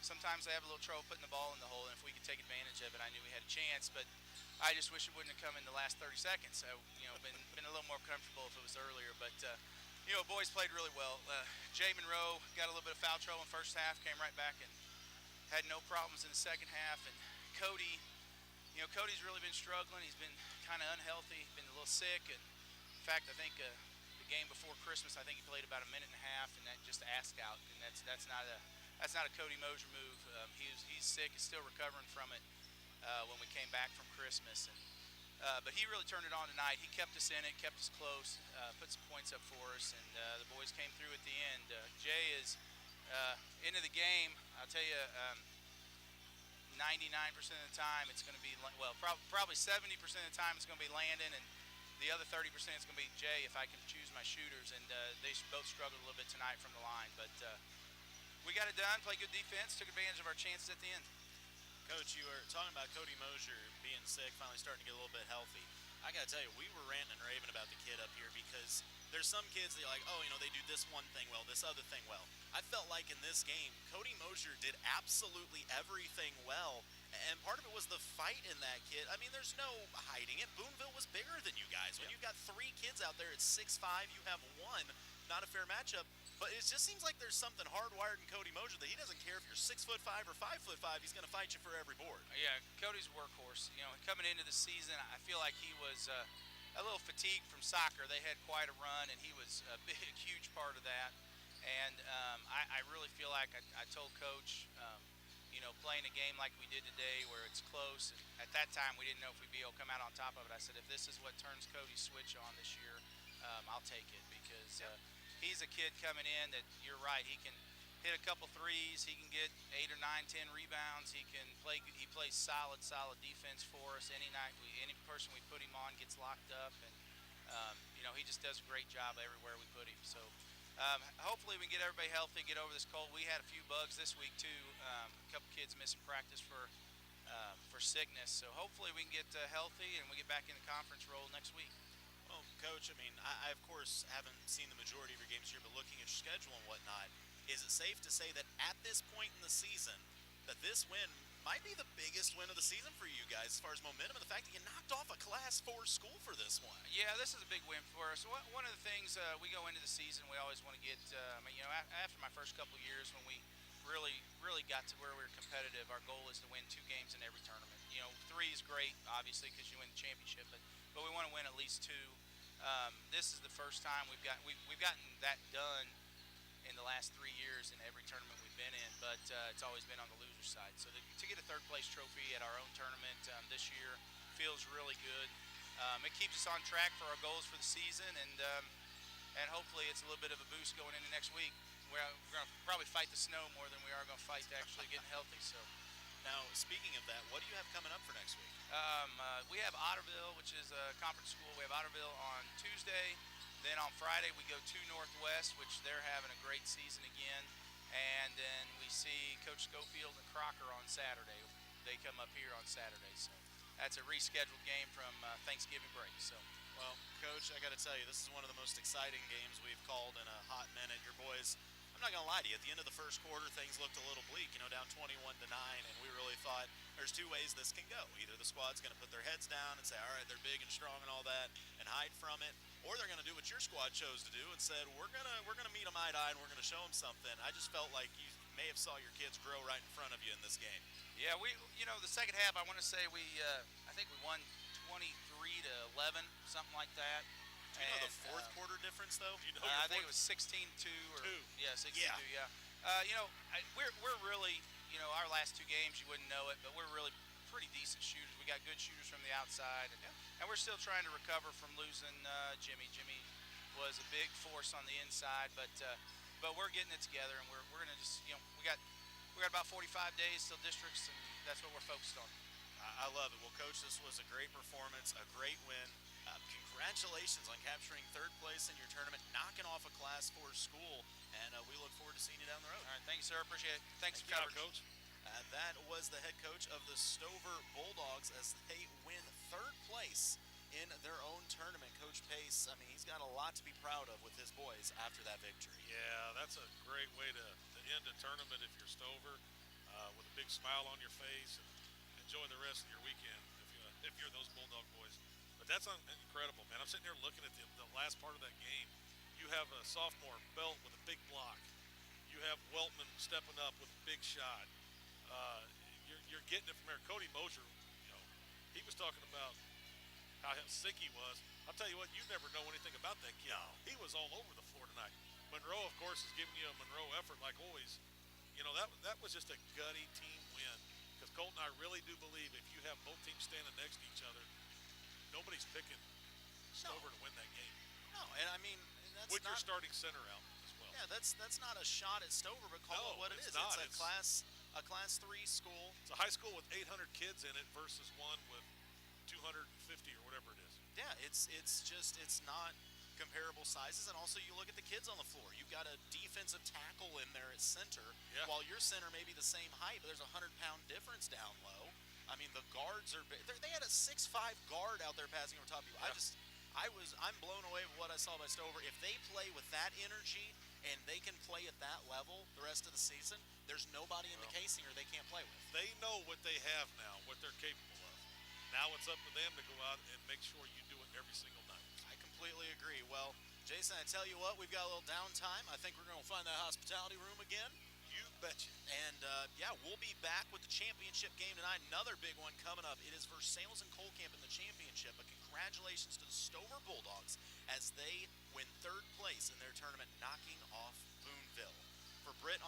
Sometimes they have a little trouble putting the ball in the hole, and if we could take advantage of it, I knew we had a chance. But I just wish it wouldn't have come in the last 30 seconds. So, you know, been a little more comfortable if it was earlier. But Boys played really well. Jay Monroe got a little bit of foul trouble in the first half, came right back and had no problems in the second half. And Cody, Cody's really been struggling. He's been kind of unhealthy, been a little sick. And in fact, I think the game before Christmas, I think he played about a minute and a half, and that just asked out. And that's not a Cody Mosier move. He's sick. He's still recovering from it when we came back from Christmas. But he really turned it on tonight. He kept us in it, kept us close, put some points up for us, and the boys came through at the end. Jay is into the game. I'll tell you, 99% of the time it's going to be, probably 70% of the time it's going to be Landon, and the other 30% is going to be Jay if I can choose my shooters. And they both struggled a little bit tonight from the line. But we got it done, played good defense, took advantage of our chances at the end. Coach, you were talking about Cody Mosier being sick, finally starting to get a little bit healthy. I got to tell you, we were ranting and raving about the kid up here because there's some kids that are like, they do this one thing well, this other thing well. I felt like in this game, Cody Mosier did absolutely everything well, and part of it was the fight in that kid. I mean, there's no hiding it. Boonville was bigger than you guys. When you've got 3 kids out there at 6'5", you have 1, not a fair matchup. But it just seems like there's something hardwired in Cody Mosier that he doesn't care if you're 6'5" or 5'5", he's going to fight you for every board. Yeah, Cody's a workhorse. Coming into the season, I feel like he was a little fatigued from soccer. They had quite a run, and he was a big, huge part of that. And I really feel like I told Coach, playing a game like we did today where it's close, and at that time we didn't know if we'd be able to come out on top of it. I said, if this is what turns Cody's switch on this year, I'll take it because he's a kid coming in that, you're right, he can hit a couple threes, he can get 8 or 9, 10 rebounds, he plays solid defense for us. Any night, any person we put him on gets locked up, and he just does a great job everywhere we put him. So hopefully we can get everybody healthy, get over this cold. We had a few bugs this week too, a couple kids missing practice for sickness, so hopefully we can get healthy and we get back in the conference role next week. Well, Coach, I mean, I of course haven't seen the majority of your games here, but looking at your schedule and whatnot, is it safe to say that at this point in the season, that this win might be the biggest win of the season for you guys as far as momentum, and the fact that you knocked off a Class 4 school for this one? Yeah, this is a big win for us. One of the things we go into the season, we always want to get, after my first couple of years when we really got to where we were competitive, our goal is to win 2 games in every tournament. 3 is great, obviously, because you win the championship, but we want to win at least 2. This is the first time we've gotten that done in the last 3 years in every tournament we've been in, but it's always been on the loser side. So to get a 3rd place trophy at our own tournament this year feels really good. It keeps us on track for our goals for the season, and hopefully it's a little bit of a boost going into next week. We're going to probably fight the snow more than we are going to fight actually getting healthy. So. Now, speaking of that, what do you have coming up for next week? We have Otterville, which is a conference school. We have Otterville on Tuesday. Then on Friday, we go to Northwest, which they're having a great season again. And then we see Coach Schofield and Crocker on Saturday. They come up here on Saturday. So that's a rescheduled game from Thanksgiving break. So. Well, Coach, I got to tell you, this is one of the most exciting games we've called in a hot minute. Your boys, I'm not going to lie to you, at the end of the first quarter, things looked a little bleak, down 21-9, and we really thought there's 2 ways this can go. Either the squad's going to put their heads down and say, all right, they're big and strong and all that, and hide from it, or they're going to do what your squad chose to do and said, we're gonna meet them eye to eye and we're going to show them something. I just felt like you may have saw your kids grow right in front of you in this game. Yeah, the second half, I want to say I think we won 23-11, something like that. Do you know the fourth quarter difference, though? I think it was 16-2. Yeah, 16-2, yeah. We're really, our last 2 games, you wouldn't know it, but we're really pretty decent shooters. We got good shooters from the outside, and we're still trying to recover from losing Jimmy. Jimmy was a big force on the inside, but we're getting it together, and we're going to just, we got about 45 days till districts, and that's what we're focused on. I love it. Well, Coach, this was a great performance, a great win. Congratulations on capturing 3rd place in your tournament, knocking off a Class 4 school, and we look forward to seeing you down the road. All right, thank you, sir. Appreciate it. Thanks for coming, coverage. Coach. That was the head coach of the Stover Bulldogs as they win 3rd place in their own tournament. Coach Pace, I mean, he's got a lot to be proud of with his boys after that victory. Yeah, that's a great way to end a tournament if you're Stover, with a big smile on your face, and enjoy the rest of your weekend if you're those Bulldog boys. But that's incredible, man. I'm sitting here looking at the last part of that game. You you have a sophomore Belt with a big block. You have Weltman stepping up with a big shot. You're getting it from there. Cody Mosier, he was talking about how sick he was. I'll tell you what, you never know anything about that kid. No. He was all over the floor tonight. Monroe, of course, is giving you a Monroe effort like always. That was just a gutty team win. Because Colton, I really do believe if you have both teams standing next to each other, nobody's picking Stover to win that game. No, and I mean, that's with your not, starting center out as well. Yeah, that's not a shot at Stover, but call it what it is. Not. It's a class 3 school. It's a high school with 800 kids in it versus one with 250 or whatever it is. Yeah, it's not comparable sizes, and also you look at the kids on the floor. You've got a defensive tackle in there at center, while your center may be the same height, but there's a 100-pound difference down low. I mean, the guards are big. They had a 6'5" guard out there passing over top of you. Yeah. I'm blown away with what I saw by Stover. If they play with that energy and they can play at that level the rest of the season, there's nobody in the casing or they can't play with. They know what they have now, what they're capable of. Now it's up to them to go out and make sure you do it every single night. I completely agree. Well, Jason, I tell you what, we've got a little downtime. I think we're going to find that hospitality room again. You betcha. And, we'll be back with the championship game tonight. Another big one coming up. It is Versailles and Colcamp in the championship. But congratulations to the Stover Bulldogs as they win third place in their tournament, knocking off Boonville. For Britt